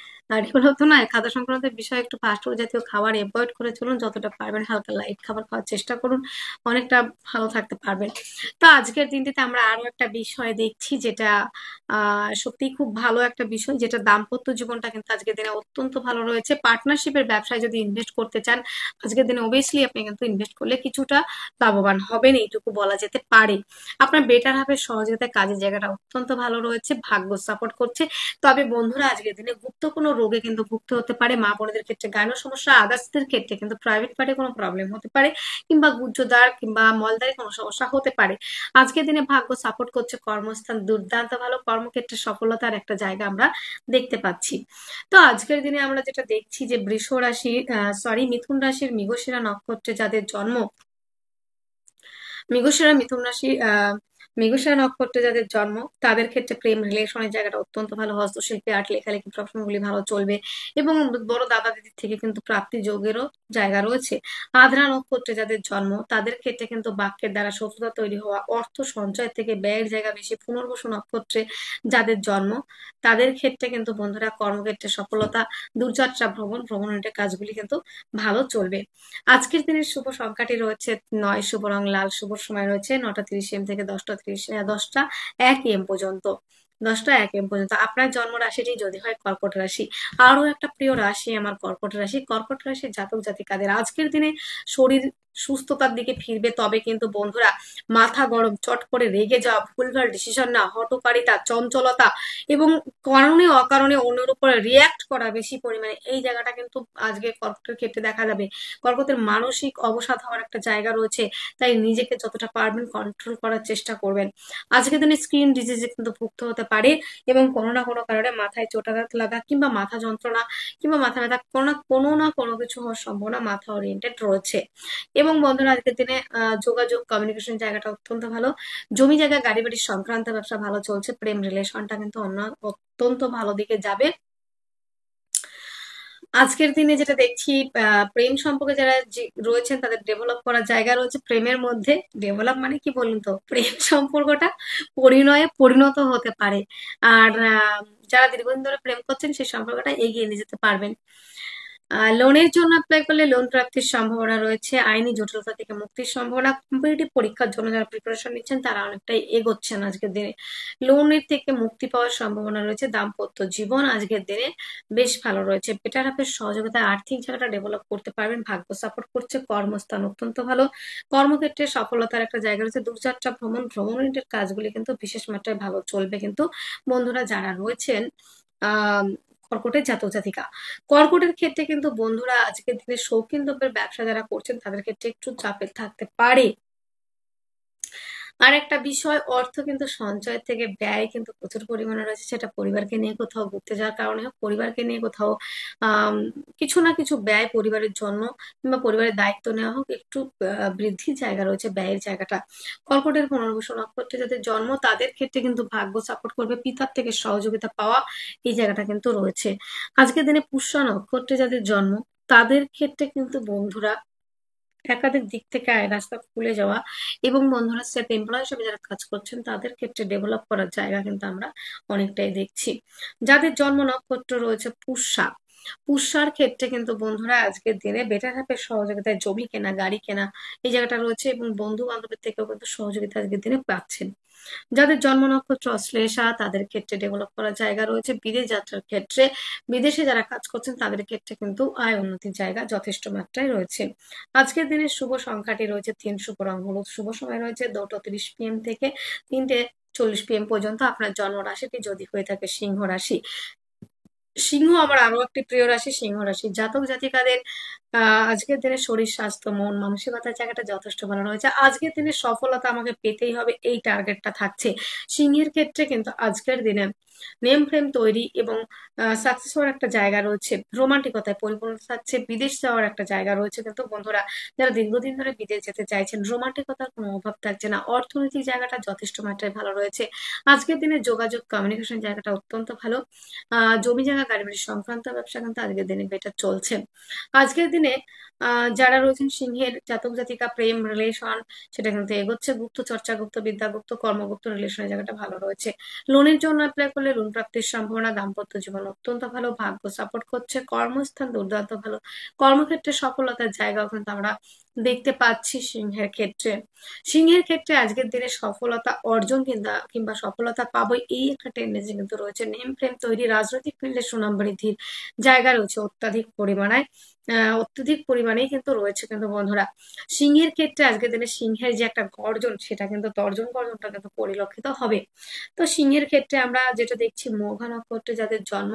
ডেভেলপ তো নয়, খাদ্য সংক্রান্ত বিষয়ে একটু ফাস্টফুড জাতীয় খাবার অ্যাভয়েড করে চলুন। যতটা পারবেন হালকা লাইট খাবার খাওয়ার চেষ্টা করুন, অনেকটা ভালো থাকতে পারবেন। তো আজকের দিনটিতে আমরা আরো একটা বিষয় দেখছি, যেটা সত্যিই খুব ভালো একটা বিষয়, যেটা দাম্পত্য জীবনটা কিন্তু আজকের দিনে অত্যন্ত ভালো রয়েছে। পার্টনারশিপের ব্যবসায় যদি ইনভেস্ট করতে চান, আজকের দিনে অবভিয়াসলি আপনি কিন্তু ইনভেস্ট করলে কিছুটা লাভবান হবেন, এইটুকু বলা যেতে পারে। আপনার বেটার হাফের সহযোগিতায় কাজের জায়গাটা অত্যন্ত ভালো রয়েছে, ভাগ্য সাপোর্ট করছে। তবে বন্ধুরা আজকের দিনে গুপ্ত কোনো রোগে কিন্তু ভুগতে হতে পারে। মা বোনদের ক্ষেত্রে গাইনো সমস্যা, আদার্সদের ক্ষেত্রে কিন্তু প্রাইভেট পার্টে কোনো প্রবলেম হতে পারে, কিংবা গুহ্যদ্বার কিংবা মলদ্বারে কোনো সমস্যা হতে পারে। আজকের দিনে ভাগ্য সাপোর্ট করছে, কর্মস্থান দুর্দান্ত ভালো, কর্মক্ষেত্রে সফলতার একটা জায়গা আমরা দেখতে পাচ্ছি। তো আজকের দিনে আমরা যেটা দেখছি যে বৃষ রাশি, মিথুন রাশির মৃগশিরা নক্ষত্রে যাদের জন্ম, মৃগশিরা মিথুন রাশি মৃগশিরা নক্ষত্রে যাদের জন্ম, তাদের ক্ষেত্রে প্রেম রিলেশনের জায়গাটা অত্যন্ত ভালো। হস্তশিল্পী, আর্ট, লেখালেখি প্রফেশন গুলি ভালো চলবে। এবং বড় দাদা দিদির থেকে কিন্তু প্রাপ্তি যোগেরও জায়গা রয়েছে। আদ্রা নক্ষত্রে যাদের জন্ম, তাদের ক্ষেত্রে কিন্তু বাক্যের দ্বারা শত্রুতা তৈরি হওয়া, অর্থ সঞ্চয় থেকে ব্যয়ের জায়গা বেশি। পুনর্বসু নক্ষত্রে যাদের জন্ম, তাদের ক্ষেত্রে কিন্তু বন্ধুরা কর্মক্ষেত্রে সফলতা, দূরযাত্রা, ভ্রমণের কাজগুলি কিন্তু ভালো চলবে। আজকের দিনের শুভ সংখ্যাটি রয়েছে 9, শুভ রং লাল, শুভ সময় রয়েছে 9টা 30 AM থেকে 10টা 1 AM পর্যন্ত। 10টা 1 AM পর্যন্ত। আপনার জন্ম রাশিটি যদি হয় কর্কট রাশি, আরো একটা প্রিয় রাশি আমার কর্কট রাশি। কর্কট রাশির জাতক জাতিকাদের আজকের দিনে শরীর সুস্থতার দিকে ফিরবে। তবে কিন্তু বন্ধুরা মাথা গরম, চট করে রেগে যাওয়া, ভুলভাল ডিসিশন না, হঠকারিতা, চঞ্চলতা এবং কারণে অকারণে অন্যের উপরে রিয়াক্ট করা বেশি পরিমাণে, এই জায়গাটা কিন্তু আজকে কর্কটের ক্ষেত্রে দেখা যাবে। কর্কটের মানসিক অবসাদ হওয়ার একটা জায়গা রয়েছে, তাই নিজেকে যতটা পারবেন কন্ট্রোল করার চেষ্টা করবেন। আজকের দিনে স্কিন ডিজিজে কিন্তু ভুগতে হতে পারে, এবং কোনো না কোনো কারণে মাথায় চোটাঘাত লাগা কিংবা মাথা যন্ত্রণা কিংবা মাথা ব্যথা, কোনো কিছু হওয়ার সম্ভাবনা মাথা ওরিয়েন্টেড রয়েছে। এবং বন্ধুরা আজকের দিনে যোগাযোগ কমিউনিকেশন জায়গাটা অত্যন্ত ভালো। জমি জায়গা গাড়ি বাড়ির সংক্রান্ত ব্যবসা ভালো চলছে। প্রেম রিলেশনটা কিন্তু অত্যন্ত ভালো দিকে যাবে। আজকের দিনে যেটা দেখছি, প্রেম সম্পর্কে যারা রয়েছেন তাদের ডেভেলপ করার জায়গা রয়েছে। প্রেমের মধ্যে ডেভেলপ মানে কি বলুন তো, প্রেম সম্পর্কটা পরিণয়ে পরিণত হতে পারে। আর যারা দীর্ঘদিন ধরে প্রেম করছেন সেই সম্পর্কটা এগিয়ে নিয়ে যেতে পারবেন। লোনের জন্য অ্যাপ্লাই করলে লোন প্রাপ্তির সম্ভাবনা রয়েছে। আইনি জটিলতা থেকে মুক্তির সম্ভাবনা। কম্পিটিটিভ পরীক্ষার জন্য যারা প্রিপারেশন নিচ্ছেন তারা অনেকটাই এগোচ্ছেন আজকের দিনে। লোনের থেকে মুক্তি পাওয়ার সম্ভাবনা রয়েছে। দাম্পত্য জীবন আজকের দিনে বেশ ভালো রয়েছে। বেটার হাফের সহযোগিতায় আর্থিক জায়গাটা ডেভেলপ করতে পারবেন। ভাগ্য সাপোর্ট করছে। কর্মস্থান অত্যন্ত ভালো, কর্মক্ষেত্রে সফলতার একটা জায়গা রয়েছে। দূরযাত্রা, ভ্রমণের কাজগুলি কিন্তু বিশেষ মাত্রায় ভালো চলবে। কিন্তু বন্ধুরা যারা রয়েছেন আহ কর্কটের জাতক জাতিকা, কর্কটের ক্ষেত্রে কিন্তু বন্ধুরা আজকের দিনে শৌখিন দ্রব্যের ব্যবসা যারা করছেন তাদের ক্ষেত্রে একটু চাপের থাকতে পারে। আর একটা বিষয়, অর্থ কিন্তু সঞ্চয় থেকে ব্যয় কিন্তু প্রচুর পরিমাণে রয়েছে। সেটা পরিবারকে নিয়ে কোথাও ঘুরতে যাওয়ার কারণে হোক, পরিবারকে নিয়ে কোথাও কিছু না কিছু ব্যয় পরিবারের জন্য কিংবা পরিবারের দায়িত্ব নেওয়া হোক, একটু বৃদ্ধির জায়গা রয়েছে ব্যয়ের জায়গাটা। কর্কটের পুনর্বসু নক্ষত্রে যাদের জন্ম, তাদের ক্ষেত্রে কিন্তু ভাগ্য সাপোর্ট করবে। পিতার থেকে সহযোগিতা পাওয়া, এই জায়গাটা কিন্তু রয়েছে। আজকের দিনে পুষ্যা নক্ষত্রে যাদের জন্ম, তাদের ক্ষেত্রে কিন্তু বন্ধুরা একাধিক দিক থেকে আয় রাস্তা খুলে যাওয়া, এবং বন্ধুরা সেলফ এমপ্লয় হিসেবে যারা কাজ করছেন তাদের ক্ষেত্রে ডেভেলপ করার জায়গা কিন্তু আমরা অনেকটাই দেখছি। যাদের জন্ম নক্ষত্র রয়েছে পুষ্যা, পুষ্যার ক্ষেত্রে কিন্তু বন্ধুরা আজকের দিনে বেটার হাফের সহযোগিতায় জমি কেনা, গাড়ি কেনা, এই জায়গাটা রয়েছে। এবং বন্ধু বান্ধবের থেকেও কিন্তু সহযোগিতা আজকের দিনে পাচ্ছেন। যাদের জন্ম নক্ষত্র অশ্লেষা, তাদের ক্ষেত্রে ডেভেলপ করার জায়গা রয়েছে। বিদেশ যাত্রার ক্ষেত্রে, বিদেশে যারা কাজ করছেন তাদের ক্ষেত্রে কিন্তু আয় উন্নতির জায়গা যথেষ্ট মাত্রায় রয়েছে। আজকের দিনের শুভ সংখ্যাটি রয়েছে 3, শুভ রং হলুদ, শুভ সময় রয়েছে 2টা 30 PM থেকে 3টে 40 PM পর্যন্ত। আপনার জন্ম রাশিটি যদি হয়ে থাকে সিংহ রাশি, সিংহ আমার আরো একটি প্রিয় রাশি, সিংহ রাশি জাতক জাতিকাদের আজকের দিনে শরীর স্বাস্থ্য মন মানসিকতার জায়গাটা যথেষ্ট ভালো রয়েছে। আজকের দিনে সফলতা আমাকে পেতেই হবে, এই টার্গেটটা থাকছে সিংহের ক্ষেত্রে। কিন্তু আজকের দিনে নেম ফ্রেম তৈরি এবং সাকসেস হওয়ার একটা জায়গা রয়েছে, রোমান্টিকতায় পরিপূর্ণ থাকছে, বিদেশ যাওয়ার একটা জায়গা রয়েছে। কিন্তু বন্ধুরা, যারা দীর্ঘদিন ধরে বিদেশ যেতে চাইছেন, রোমান্টিকতার কোনো অভাব থাকছে না। অর্থনৈতিক জায়গাটা যথেষ্ট মাত্রায় ভালো রয়েছে। আজকের দিনে যোগাযোগ কমিউনিকেশন জায়গাটা অত্যন্ত ভালো। জমি জায়গা গাড়ি বাড়ি সংক্রান্ত ব্যবসা কিন্তু আজকের দিনে বেটার চলছে। আজকের দিনে যারা রয়েছেন সিংহের জাতক জাতিকা, প্রেম রিলেশন সেটা কিন্তু এগোচ্ছে। গুপ্ত চর্চা, গুপ্ত বিদ্যা, গুপ্ত কর্ম, গুপ্ত রিলেশনের জায়গাটা ভালো রয়েছে। লোনের জন্য অ্যাপ্লাই করলে লোন প্রাপ্তির সম্ভাবনা। দাম্পত্য জীবন অত্যন্ত ভালো, ভাগ্য সাপোর্ট করছে। কর্মস্থান দুর্দান্ত ভালো, কর্মক্ষেত্রে সফলতার জায়গাও কিন্তু আমরা দেখতে পাচ্ছি সিংহের ক্ষেত্রে। সিংহের ক্ষেত্রে আজকের দিনে সফলতা অর্জন কিংবা সফলতা পাবো, এই একটা টেন্ডেন্সি কিন্তু রয়েছে। নেম ফ্রেম তৈরি, রাজনৈতিক ফিল্ডে সুনাম বৃদ্ধির জায়গা রয়েছে অত্যধিক পরিমাণেই কিন্তু রয়েছে। কিন্তু বন্ধুরা, সিংহের ক্ষেত্রে আজকের দিনে সিংহের যে একটা গর্জন, সেটা কিন্তু গর্জনটা কিন্তু পরিলক্ষিত হবে। তো সিংহের ক্ষেত্রে আমরা যেটা দেখছি, মঘা নক্ষত্রে যাদের জন্ম,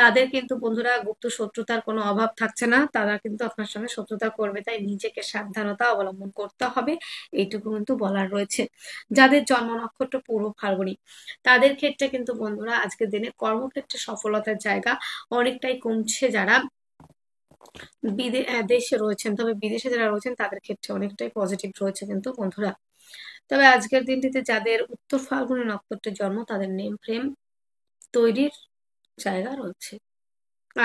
তাদের কিন্তু বন্ধুরা গুপ্ত শত্রুতার কোনো অভাব থাকছে না। তারা কিন্তু আপনার সঙ্গে শত্রুতা করবে, তাই নিজেকে সাবধানতা অবলম্বন করতে হবে, এইটুকু কিন্তু বলার রয়েছে। যাদের জন্ম নক্ষত্র পূর্ব ফাল্গুনী, তাদের ক্ষেত্রে কিন্তু বন্ধুরা আজকের দিনে কর্মক্ষেত্রে সফলতার জায়গা অনেকটাই কমছে। যারা দেশে রয়েছেন, তবে বিদেশে যারা রয়েছেন তাদের ক্ষেত্রে অনেকটাই পজিটিভ রয়েছে কিন্তু বন্ধুরা। তবে আজকের দিনটিতে যাদের উত্তর ফাল্গুনী নক্ষত্রের জন্ম, তাদের নেম ফ্রেম তৈরির জায়গা রয়েছে।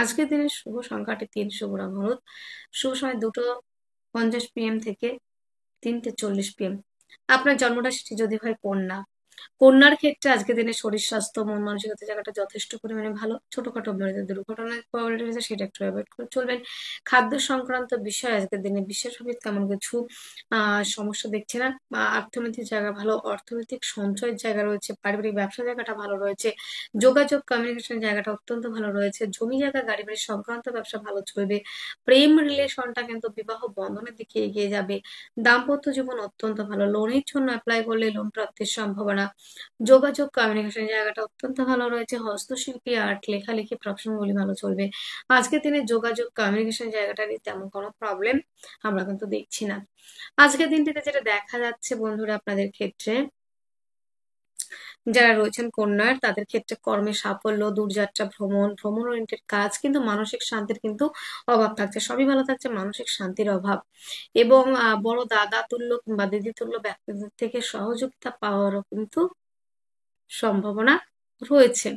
আজকের দিনের শুভ সংখ্যাটি 3, শুভ রং হলুদ, শুভ সময় 2:50 PM থেকে 3:40 PM। আপনার জন্মরাশিটি যদি হয় কন্যা, কন্যার ক্ষেত্রে আজকের দিনে শরীর স্বাস্থ্য মন মানসিকতার জায়গাটা যথেষ্ট পরিমাণে ভালো। ছোটখাটো মেয়েদের দুর্ঘটনার প্রবলিটি রয়েছে, সেটা একটু অ্যাভয়েড করে চলবেন। খাদ্য সংক্রান্ত বিষয় আজকের দিনে বিশেষভাবে তেমন কিছু সমস্যা দেখছে না। অর্থনৈতিক জায়গা ভালো, অর্থনৈতিক সঞ্চয়ের জায়গা রয়েছে, পারিবারিক ব্যবসা জায়গাটা ভালো রয়েছে, যোগাযোগ কমিউনিকেশন জায়গাটা অত্যন্ত ভালো রয়েছে, জমি জায়গা গাড়ি বাড়ি সংক্রান্ত ব্যবসা ভালো চলবে। প্রেম রিলেশনটা কিন্তু বিবাহ বন্ধনের দিকে এগিয়ে যাবে। দাম্পত্য জীবন অত্যন্ত ভালো, লোনের জন্য অ্যাপ্লাই করলে লোন প্রাপ্তির সম্ভাবনা। যোগাযোগ কমিউনিকেশন জায়গাটা অত্যন্ত ভালো রয়েছে। হস্তশিল্পী, আর্ট, লেখালেখি প্রফেশনগুলি ভালো চলবে। আজকের দিনে যোগাযোগ কমিউনিকেশন জায়গাটা নিয়ে তেমন কোনো প্রবলেম আমরা কিন্তু দেখছি না। আজকের দিনটিতে যেটা দেখা যাচ্ছে বন্ধুরা, আপনাদের ক্ষেত্রে যারা রয়েছেন কন্যার, তাদের ক্ষেত্রে কর্মে সাফল্য, দূরযাত্রা, ভ্রমণ ওরিয়েন্টেড কাজ, কিন্তু মানসিক শান্তির কিন্তু অভাব থাকছে। সবই ভালো থাকছে, মানসিক শান্তির অভাব। এবং বড় দাদা তুল্য কিংবা দিদি তুল্য ব্যক্তিদের থেকে সহযোগিতা পাওয়ারও কিন্তু সম্ভাবনা রয়েছে।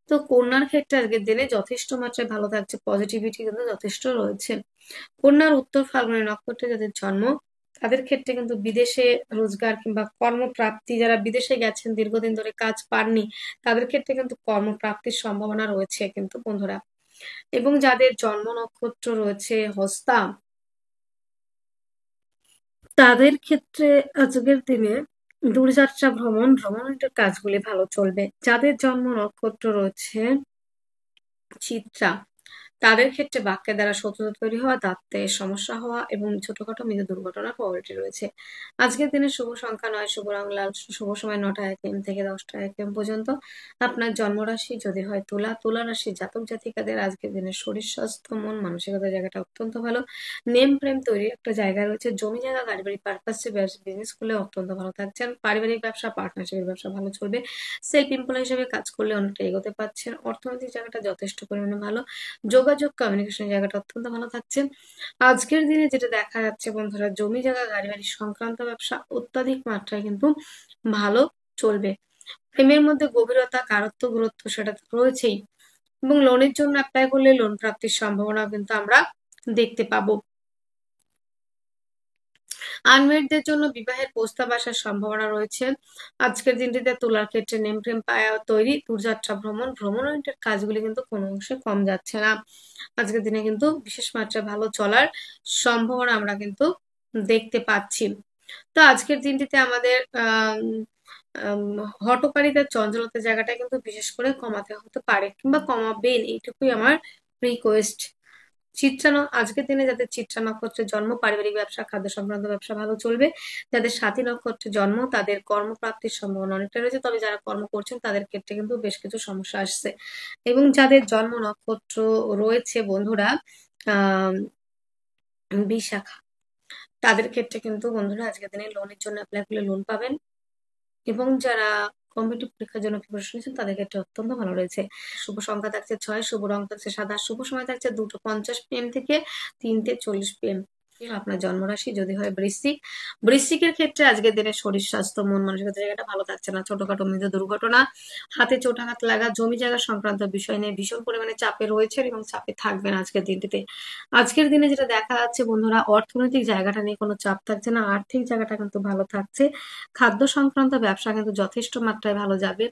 তো কন্যার ক্ষেত্রে আজকের দিনে যথেষ্ট মাত্রায় ভালো থাকছে, পজিটিভিটি কিন্তু যথেষ্ট রয়েছে। কন্যার উত্তর ফাল্গুনী নক্ষত্রে যাদের জন্ম, তাদের ক্ষেত্রে কিন্তু বিদেশে রোজগার কিংবা কর্মপ্রাপ্তি, যারা বিদেশে গেছেন দীর্ঘদিন ধরে কাজ পাননি, তাদের ক্ষেত্রে কিন্তু কর্মপ্রাপ্তির সম্ভাবনা রয়েছে কিন্তু বন্ধুরা। এবং যাদের জন্ম নক্ষত্র রয়েছে হস্তা, তাদের ক্ষেত্রে আজকের দিনে দূরযাত্রা, ভ্রমণের কাজগুলি ভালো চলবে। যাদের জন্ম নক্ষত্র রয়েছে চিত্রা, তাদের ক্ষেত্রে বাক্যের দ্বারা শত্রুতা তৈরি হওয়া, দাঁতের সমস্যা হওয়া এবং ছোটখাটো মৃত্যু দুর্ঘটনার প্রবলিটি রয়েছে। আজকের দিনে শুভ সংখ্যা 9, শুভ রং লাল, শুভ সময় 9টা AM থেকে 10টা AM পর্যন্ত। আপনার জন্মরাশি যদি হয় তুলা, তুলা রাশি জাতক জাতিকাদের আজকের দিনে শরীর স্বাস্থ্য মন মানসিকতার জায়গাটা অত্যন্ত ভালো। নেম ফ্রেম তৈরির একটা জায়গা রয়েছে, জমি জায়গা গাড়ি বাড়ি পারপাসে বিজনেস করলে অত্যন্ত ভালো থাকছেন। পারিবারিক ব্যবসা, পার্টনারশিপের ব্যবসা ভালো চলবে। সেলফ এমপ্লয় হিসেবে কাজ করলে অনেকটা এগোতে পারছেন। অর্থনৈতিক জায়গাটা যথেষ্ট পরিমাণে ভালো, যোগাযোগ কমিউনিকেশন জায়গাটা অত্যন্ত ভালো থাকছে। আজকের দিনে যেটা দেখা যাচ্ছে বন্ধুরা, জমি জায়গা গাড়ি বাড়ি সংক্রান্ত ব্যবসা অত্যাধিক মাত্রায় কিন্তু ভালো চলবে। প্রেমের মধ্যে গভীরতা, কারত্ব, গুরুত্ব সেটা তো রয়েছেই। এবং লোনের জন্য অ্যাপ্লাই করলে লোন প্রাপ্তির সম্ভাবনা কিন্তু আমরা দেখতে পাবো। আনমেরিডদের জন্য বিবাহের প্রস্তাব আসার সম্ভাবনা রয়েছে। আজকের দিনটিতে তুলার ক্ষেত্রে নেম ফ্রেম পায়া তৈরি, দূরযাত্রা, ভ্রমণ ওরিয়েন্টেড কাজগুলি কিন্তু কোনো অংশে কম যাচ্ছে না। আজকের দিনে কিন্তু বিশেষ মাত্রায় ভালো চলার সম্ভাবনা আমরা কিন্তু দেখতে পাচ্ছি। তো আজকের দিনটিতে আমাদের হঠকারিতার চঞ্চলতার জায়গাটা কিন্তু বিশেষ করে কমাতে হতে পারে কিংবা কমাবেন, এইটুকুই আমার রিকোয়েস্ট। আজকের দিনে যাদের চিত্রা নক্ষত্রের জন্ম, পারিবারিক ব্যবসা, খাদ্য সংক্রান্ত ব্যবসা ভালো চলবে। যাদের স্বাতী নক্ষত্রের জন্ম, তাদের কর্মপ্রাপ্তির সম্ভাবনা অনেকটা রয়েছে, তবে যারা কর্ম করছেন তাদের ক্ষেত্রে কিন্তু বেশ কিছু সমস্যা আসছে। এবং যাদের জন্ম নক্ষত্র রয়েছে বন্ধুরা আহ বিশাখা, তাদের ক্ষেত্রে কিন্তু বন্ধুরা আজকের দিনে লোনের জন্য অ্যাপ্লাই করলে লোন পাবেন। এবং যারা কম্পিটিটিভ পরীক্ষার জন্য প্রিপারেশন নিচ্ছেন তাদের ক্ষেত্রে অত্যন্ত ভালো রয়েছে। শুভ সংখ্যা থাকছে 6, শুভ রং থাকছে সাদা, শুভ সময় থাকছে 2:50 PM থেকে 3:40 PM। আপনার জন্মরাশি যদি হয় বৃশ্চিক, বৃশ্চিকের ক্ষেত্রে আজকের দিনে শরীর স্বাস্থ্য মন মানসিকতা জায়গাটা ভালো থাকছে না। ছোটখাটো মৃত দুর্ঘটনা, হাতে চোটাঘাত লাগা, জমি জায়গা সংক্রান্ত বিষয় নিয়ে ভীষণ পরিমাণে চাপে রয়েছে এবং চাপে থাকবেন আজকের দিনটিতে। আজকের দিনে যেটা দেখা যাচ্ছে বন্ধুরা, অর্থনৈতিক জায়গাটা নিয়ে কোনো চাপ থাকছে না, আর্থিক জায়গাটা কিন্তু ভালো থাকছে। খাদ্য সংক্রান্ত ব্যবসা কিন্তু যথেষ্ট মাত্রায় ভালো যাবে।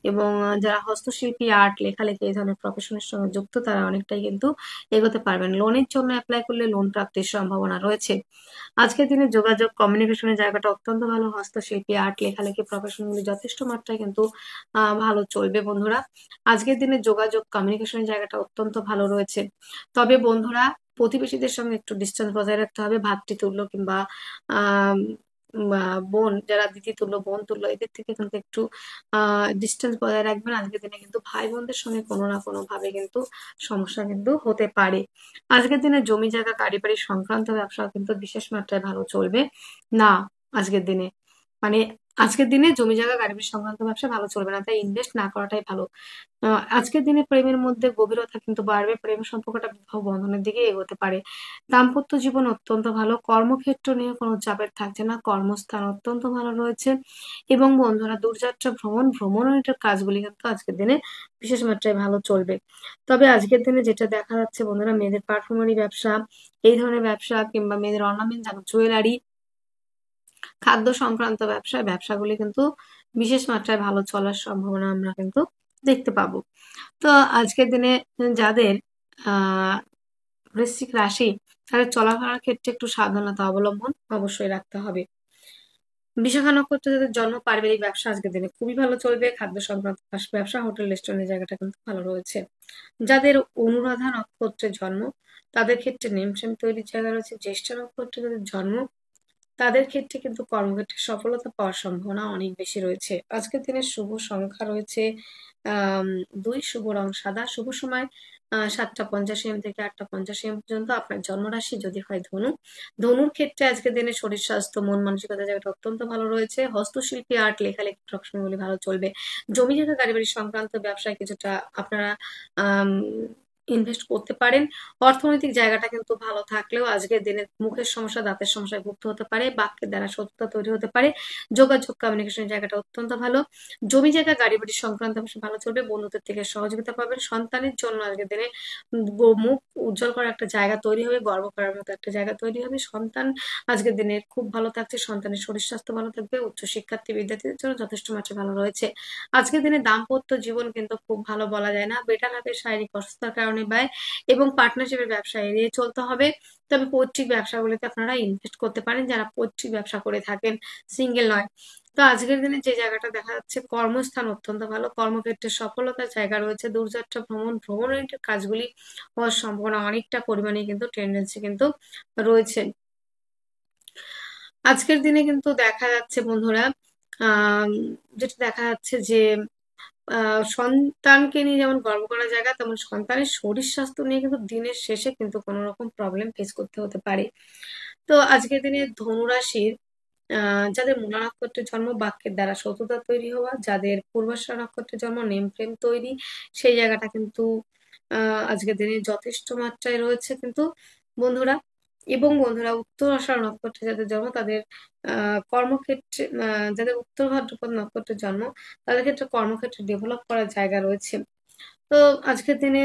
এবং যারা হস্তশিল্পী, আর্ট, লেখালেখি এই ধরনের প্রফেশনের সঙ্গে যুক্ত তারা অনেকটাই কিন্তু এগোতে পারবেন। লোনের জন্য অ্যাপ্লাই করলে লোন প্রাপ্তির সম্ভাবনা রয়েছে। আজকের দিনে যোগাযোগ কমিউনিকেশনের জায়গাটা অত্যন্ত ভালো। হস্তশিল্পী, আর্ট, লেখালেখি প্রফেশনগুলি যথেষ্ট মাত্রায় কিন্তু ভালো চলবে বন্ধুরা। আজকের দিনে যোগাযোগ কমিউনিকেশনের জায়গাটা অত্যন্ত ভালো রয়েছে। তবে বন্ধুরা, প্রতিবেশীদের সঙ্গে একটু ডিস্টেন্স বজায় রাখতে হবে। ভাতৃতুল্য কিংবা আহ বোন, যারা দিদি তুল্য, বোন তুল্য, এদের থেকে কিন্তু একটু ডিস্টেন্স বজায় রাখবেন। আজকের দিনে কিন্তু ভাই বোনদের সঙ্গে কোনো না কোনো ভাবে কিন্তু সমস্যা কিন্তু হতে পারে। আজকের দিনে জমি জায়গা, গাড়ি বাড়ি সংক্রান্ত ব্যবসা কিন্তু বিশেষ মাত্রায় ভালো চলবে না। আজকের দিনে মানে আজকের দিনে জমি জায়গা, গাড়ি বাড়ি সংক্রান্ত ব্যবসা ভালো চলবে না, তাই ইনভেস্ট না করাটাই ভালো। আজকের দিনে প্রেমের মধ্যে গভীরতা কিন্তু বাড়বে, প্রেম সম্পর্কটা বিবাহ বন্ধনের দিকে এগোতে পারে। দাম্পত্য জীবন অত্যন্ত ভালো, কর্মক্ষেত্র নিয়ে কোনো চাপের থাকছে না, কর্মস্থান অত্যন্ত ভালো রয়েছে। এবং বন্ধুরা, দূরযাত্রা ভ্রমণের কাজগুলি কিন্তু আজকের দিনে বিশেষ মাত্রায় ভালো চলবে। তবে আজকের দিনে যেটা দেখা যাচ্ছে বন্ধুরা, মেয়েদের পারফিউমারি ব্যবসা, এই ধরনের ব্যবসা কিংবা মেয়েদের অর্নামেন্ট, জুয়েলারি, খাদ্য সংক্রান্ত ব্যবসাগুলি কিন্তু বিশেষ মাত্রায় ভালো চলার সম্ভাবনা আমরা কিন্তু দেখতে পাবো। তো আজকের দিনে যাদের আহ বৃশ্চিক রাশি, তাদের চলাফেরার ক্ষেত্রে একটু সাবধানতা অবলম্বন অবশ্যই রাখতে হবে। বিশাখা নক্ষত্রে যাদের জন্ম, পারিবারিক ব্যবসা আজকের দিনে খুবই ভালো চলবে। খাদ্য সংক্রান্ত ব্যবসা, হোটেল রেস্টুরেন্টের জায়গাটা কিন্তু ভালো রয়েছে। যাদের অনুরাধা নক্ষত্রে জন্ম, তাদের ক্ষেত্রে নেম সেম তৈরির জায়গা রয়েছে। জ্যেষ্ঠ নক্ষত্রে যাদের জন্ম, তাদের ক্ষেত্রে কিন্তু কর্মক্ষেত্রে সফলতা পাওয়ার সম্ভাবনা অনেক বেশি রয়েছে। আজকের দিনে শুভ সংখ্যা রয়েছে 2, শুভ রং সাদা, শুভ সময় 7:50 AM থেকে 8:50 AM পর্যন্ত। আপনার জন্মরাশি যদি হয় ধনু, ধনুর ক্ষেত্রে আজকের দিনে শরীর স্বাস্থ্য মন মানসিকতা জায়গাটা অত্যন্ত ভালো রয়েছে। হস্তশিল্পী, আর্ট, লেখালেখি প্রফেশনগুলি ভালো চলবে। জমি জায়গা, গাড়ি বাড়ি সংক্রান্ত ব্যবসায় কিছুটা আপনারা আহ ইনভেস্ট করতে পারেন। অর্থনৈতিক জায়গাটা কিন্তু ভালো থাকলেও আজকের দিনে মুখের সমস্যা, দাঁতের সমস্যায় ভুগতে হতে পারে, বাক্যের দ্বারা শত্রুতা তৈরি হতে পারে। যোগাযোগ কমিউনিকেশনের জায়গাটা অত্যন্ত ভালো। জমি জায়গা, গাড়ি বাড়ি সংক্রান্ত বিষয় ভালো চলবে। বন্ধুদের থেকে সহযোগিতা পাবেন। সন্তানের জন্য আজকের দিনে মুখ উজ্জ্বল করার একটা জায়গা তৈরি হবে, গর্ব করার মতো একটা জায়গা তৈরি হবে। সন্তান আজকের দিনে খুব ভালো থাকছে, সন্তানের শরীর স্বাস্থ্য ভালো থাকবে। উচ্চ শিক্ষার্থী বিদ্যার্থীদের জন্য যথেষ্ট মাত্রায় ভালো রয়েছে। আজকের দিনে দাম্পত্য জীবন কিন্তু খুব ভালো বলা যায় না, বেটা লাভের শারীরিক অসুস্থতার কারণে ব্যয় এবং পার্টনারশিপের ব্যবসা এড়িয়ে চলতে হবে। তবে পৈতৃক ব্যবসাগুলিতে আপনারা ইনভেস্ট করতে পারেন, যারা পৈতৃক ব্যবসা করে থাকেন, সিঙ্গেল নয়। তো আজকের দিনে যে জায়গাটা দেখা যাচ্ছে, কর্মস্থান অত্যন্ত ভালো, কর্মক্ষেত্রে সফলতার জায়গা রয়েছে। দূরযাত্রা ভ্রমণের কাজগুলি হওয়ার সম্ভাবনা অনেকটা পরিমাণে কিন্তু টেন্ডেন্সি কিন্তু রয়েছে। আজকের দিনে কিন্তু দেখা যাচ্ছে বন্ধুরা, আহ যেটা দেখা যাচ্ছে যে সন্তানকে নিয়ে যেমন গর্ব করার জায়গা, তেমন সন্তানের শরীর স্বাস্থ্য নিয়ে কিন্তু দিনের শেষে কিন্তু কোনো রকম প্রবলেম ফেস করতে হতে পারে। তো আজকের দিনে ধনুরাশির যাদের মূলা নক্ষত্রের জন্ম, বাক্যের দ্বারা শত্রুতা তৈরি হওয়া, যাদের পূর্বাশা নক্ষত্রের জন্ম, নেম প্রেম তৈরি, সেই জায়গাটা কিন্তু আজকের দিনে যথেষ্ট মাত্রায় রয়েছে কিন্তু বন্ধুরা। এবং বন্ধুরা, উত্তর আষাঢ় নক্ষত্রে যাদের জন্ম, তাদের কর্মক্ষেত্রে যাদের উত্তর ভাদ্রপদ নক্ষত্রের জন্ম, তাদের ক্ষেত্রে কর্মক্ষেত্রে ডেভেলপ করার জায়গা রয়েছে। তো আজকের দিনে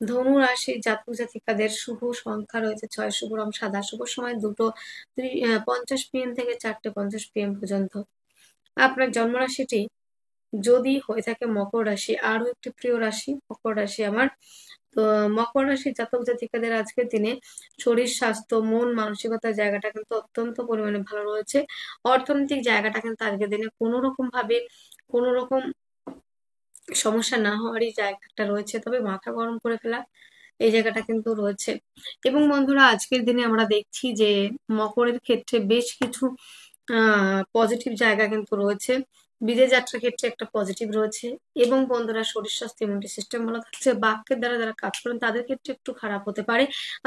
ধনু রাশি জাতক জাতিকাদের শুভ সংখ্যা রয়েছে 6, শুভ রং সাদা, শুভ সময় 2:50 PM থেকে 4:50 PM পর্যন্ত। আপনার জন্মরাশিটি যদি হয়ে থাকে মকর রাশি, আরো একটি প্রিয় রাশি মকর রাশি আমার। তো মকর রাশি জাতক জাতিকাদের আজকের দিনে শরীর স্বাস্থ্য মন মানসিকতার জায়গাটা কিন্তু অত্যন্ত পরিমাণে ভালো রয়েছে। অর্থনৈতিক জায়গাটা কিন্তু আজকের দিনে কোনো রকম ভাবে কোনো রকম সমস্যা না হওয়ারই জায়গাটা রয়েছে। তবে মাথা গরম করে ফেলা এই জায়গাটা কিন্তু রয়েছে। এবং বন্ধুরা আজকের দিনে আমরা দেখছি যে মকরের ক্ষেত্রে বেশ কিছু পজিটিভ জায়গা কিন্তু রয়েছে। বিদেশ যাত্রার ক্ষেত্রে একটা পজিটিভ রয়েছে। এবং বন্ধুরা শরীর স্বাস্থ্য ইমিউনিটি সিস্টেম ভালো থাকছে। বাক্যের দ্বারা যারা কাজ করেন তাদের ক্ষেত্রে একটু খারাপ হতে পারে,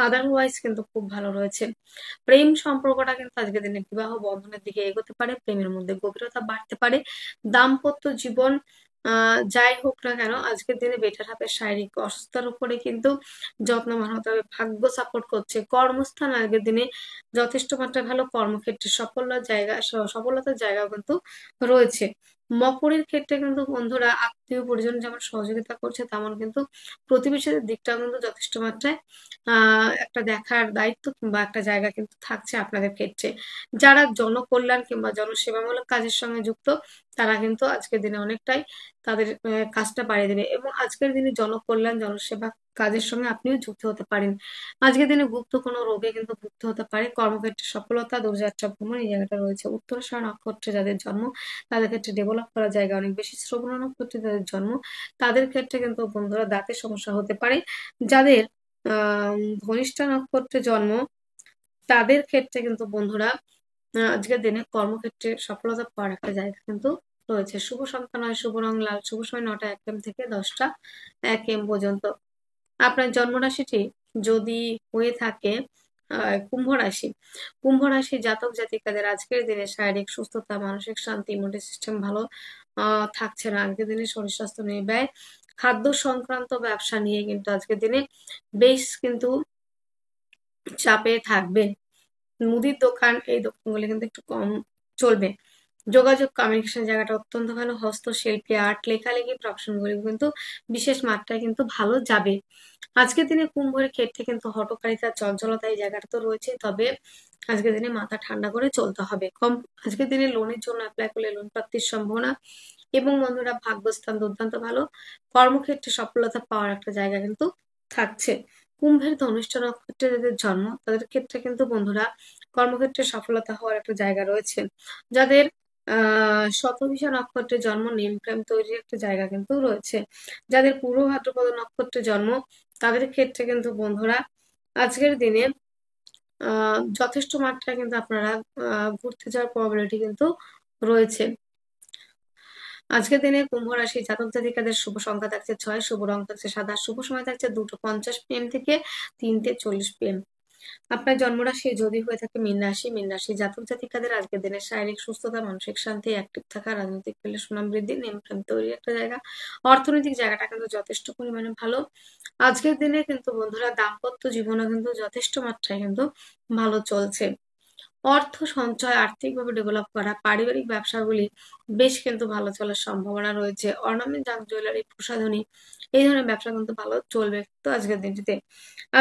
আদারওয়াইজ কিন্তু খুব ভালো রয়েছে। প্রেম সম্পর্কটা কিন্তু আজকের দিনে বিবাহ বন্ধনের দিকে এগোতে পারে, প্রেমের মধ্যে গভীরতা বাড়তে পারে। দাম্পত্য জীবন যাই হোক না কেন আজকের দিনে বেটার হবে। শারীরিক অসুস্থতার উপরে কিন্তু যত্নবান হতে হবে। ভাগ্য সাপোর্ট করছে। কর্মস্থান আগের দিনে যথেষ্ট মাত্রায় ভালো, কর্মক্ষেত্রে সফলতার জায়গাও কিন্তু রয়েছে। মকরের ক্ষেত্রে কিন্তু বন্ধুরা আত্মীয় পরিজন যেমন সহযোগিতা করছে, তেমন কিন্তু প্রতিবেশীদের দিকটাও কিন্তু যথেষ্ট মাত্রায় একটা দেখার দায়িত্ব কিংবা একটা জায়গা কিন্তু থাকছে আপনাদের ক্ষেত্রে। যারা জনকল্যাণ কিংবা জনসেবামূলক কাজের সঙ্গে যুক্ত, তারা কিন্তু আজকের দিনে অনেকটাই তাদের কাজটা বাড়িয়ে দেবে। এবং আজকের দিনে জনকল্যাণ জনসেবা কাজের সঙ্গে আপনিও যুক্ত হতে পারেন। আজকের দিনে গুপ্ত কোনো রোগে কিন্তু ভুগতে হতে পারে। কর্মক্ষেত্রে সফলতা, দূরযাত্রা ভ্রমণ এই জায়গাটা রয়েছে। উত্তরাষাঢ় নক্ষত্রে যাদের জন্ম তাদের ক্ষেত্রে ডেভেলপ করার জায়গা অনেক বেশি। শ্রবণ নক্ষত্রে যাদের জন্ম তাদের ক্ষেত্রে কিন্তু বন্ধুরা দাঁতের সমস্যা হতে পারে। যাদের ধনিষ্ঠা নক্ষত্রে জন্ম তাদের ক্ষেত্রে কিন্তু বন্ধুরা আজকের দিনে কর্মক্ষেত্রে সফলতা পাওয়ার একটা জায়গা কিন্তু রয়েছে। শুভ সংখ্যা নয়, শুভ রং লাল, শুভ সময় 9টা 1 AM থেকে 10টা 1 AM পর্যন্ত। আপনার জন্মরাশিটি যদি হয়ে থাকে কুম্ভ রাশি, কুম্ভ রাশি জাতক জাতিকাদের আজকের দিনে শারীরিক সুস্থতা, মানসিক শান্তি, ইমিউনিটি সিস্টেম ভালো থাকছে না। আজকের দিনে শরীর স্বাস্থ্য নিয়ে ব্যয়, খাদ্য সংক্রান্ত ব্যবসা নিয়ে কিন্তু আজকের দিনে বেশ কিন্তু চাপে থাকবে। মুদির দোকান, এই দোকানগুলো কিন্তু একটু কম চলবে। যোগাযোগ কমিউনিকেশন জায়গাটা অত্যন্ত ভালো। হস্তশিল্পী, আর্ট, লেখালেখি প্রফেশনগুলো কিন্তু বিশেষ মাত্রায় কিন্তু ভালো যাবে। আজকের দিনে কুম্ভের ক্ষেত্রে কিন্তু হঠকারিতা, চঞ্চলতা এই জায়গাটা তো রয়েছে, তবে আজকের দিনে মাথা ঠান্ডা করে চলতে হবে। আজকের দিনে লোনের জন্য অ্যাপ্লাই করলে লোন প্রাপ্তির সম্ভাবনা। এবং বন্ধুরা ভাগ্যস্থান দুর্দান্ত ভালো, কর্মক্ষেত্রে সফলতা পাওয়ার একটা জায়গা কিন্তু থাকছে। কুম্ভের ধনিষ্ঠা নক্ষত্রে যাদের জন্ম তাদের ক্ষেত্রে কিন্তু বন্ধুরা কর্মক্ষেত্রে সফলতা হওয়ার একটা জায়গা রয়েছে। যাদের শতভিষা নক্ষত্রে জন্ম, নেম প্রেম তৈরির একটা জায়গা কিন্তু রয়েছে। যাদের পূর্ব ভাদ্রপদ নক্ষত্রে জন্ম তাদের ক্ষেত্রে কিন্তু বন্ধুরা আজকের দিনে যথেষ্ট মাত্রায় কিন্তু আপনারা ঘুরতে যাওয়ার প্রবাবিলিটি কিন্তু রয়েছে। আজকের দিনে কুম্ভ রাশি জাতক জাতিকাদের শুভ সংখ্যা থাকছে 6, শুভ রং থাকছে সাদা, শুভ সময় থাকছে 2:50 PM থেকে 3:40 PM। আপনার জন্মরাশি যদি হয়ে থাকে মীন রাশি, মীন রাশি জাতক জাতিকাদের আজকের দিনে শারীরিক সুস্থতা, মানসিক শান্তি, অ্যাক্টিভ থাকা, রাজনৈতিক ফিল্ডে সুনাম বৃদ্ধি, নেম প্রেম তৈরি একটা জায়গা। অর্থনৈতিক জায়গাটা কিন্তু যথেষ্ট পরিমাণে ভালো। আজকের দিনে কিন্তু বন্ধুরা দাম্পত্য জীবনও কিন্তু যথেষ্ট মাত্রায় কিন্তু ভালো চলছে। অর্থ সঞ্চয়, আর্থিকভাবে ডেভেলপ করা, পারিবারিক ব্যবসাগুলি বেশ কিন্তু ভালো চলার সম্ভাবনা রয়েছে। অর্নামেন্ট, জাঙ্ক জুয়েলারি, প্রসাধনী এই ধরনের ব্যবসা কিন্তু ভালো চলবে তো আজকের দিনটিতে।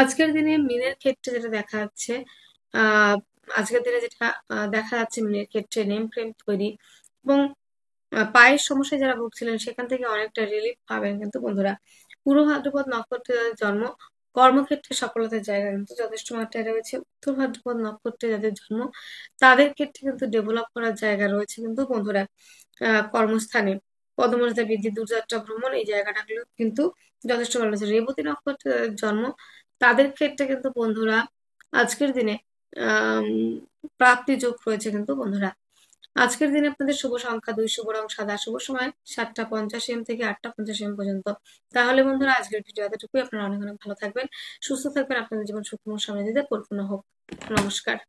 আজকের দিনে মিনের ক্ষেত্রে যেটা দেখা যাচ্ছে, আহ আজকের দিনে যেটা দেখা যাচ্ছে মিনের ক্ষেত্রে নেম প্রেম তৈরি এবং পায়ের সমস্যায় যারা ভুগছিলেন সেখান থেকে অনেকটা রিলিফ পাবেন কিন্তু বন্ধুরা। পূর্ব ভাদ্রপদ নক্ষত্রে যাদের জন্ম কর্মক্ষেত্রে সফলতার জায়গা কিন্তু যথেষ্ট মাত্রায় রয়েছে। উত্তর ভাদ্রপদ নক্ষত্রে যাদের জন্ম তাদের ক্ষেত্রে কিন্তু ডেভেলপ করার জায়গা রয়েছে কিন্তু বন্ধুরা। কর্মস্থানে পদমর্যাদা বৃদ্ধি, দূরযাত্রা ভ্রমণ এই জায়গাটাগুলো কিন্তু যথেষ্ট ভালো রয়েছে। রেবতী নক্ষত্রে যাদের জন্ম তাদের ক্ষেত্রে কিন্তু বন্ধুরা আজকের দিনে আহ প্রাপ্তি যোগ রয়েছে কিন্তু বন্ধুরা। আজকের দিনে আপনাদের শুভ সংখ্যা 2, শুভ রং সাদা, শুভ সময় 7:50 AM থেকে 8:50 AM পর্যন্ত। তাহলে বন্ধুরা আজকের ভিডিও এতটুকুই। আপনারা অনেক অনেক ভালো থাকবেন, সুস্থ থাকবেন, আপনাদের জীবন সুখময় সমৃদ্ধিতে পরিপূর্ণ হোক। নমস্কার।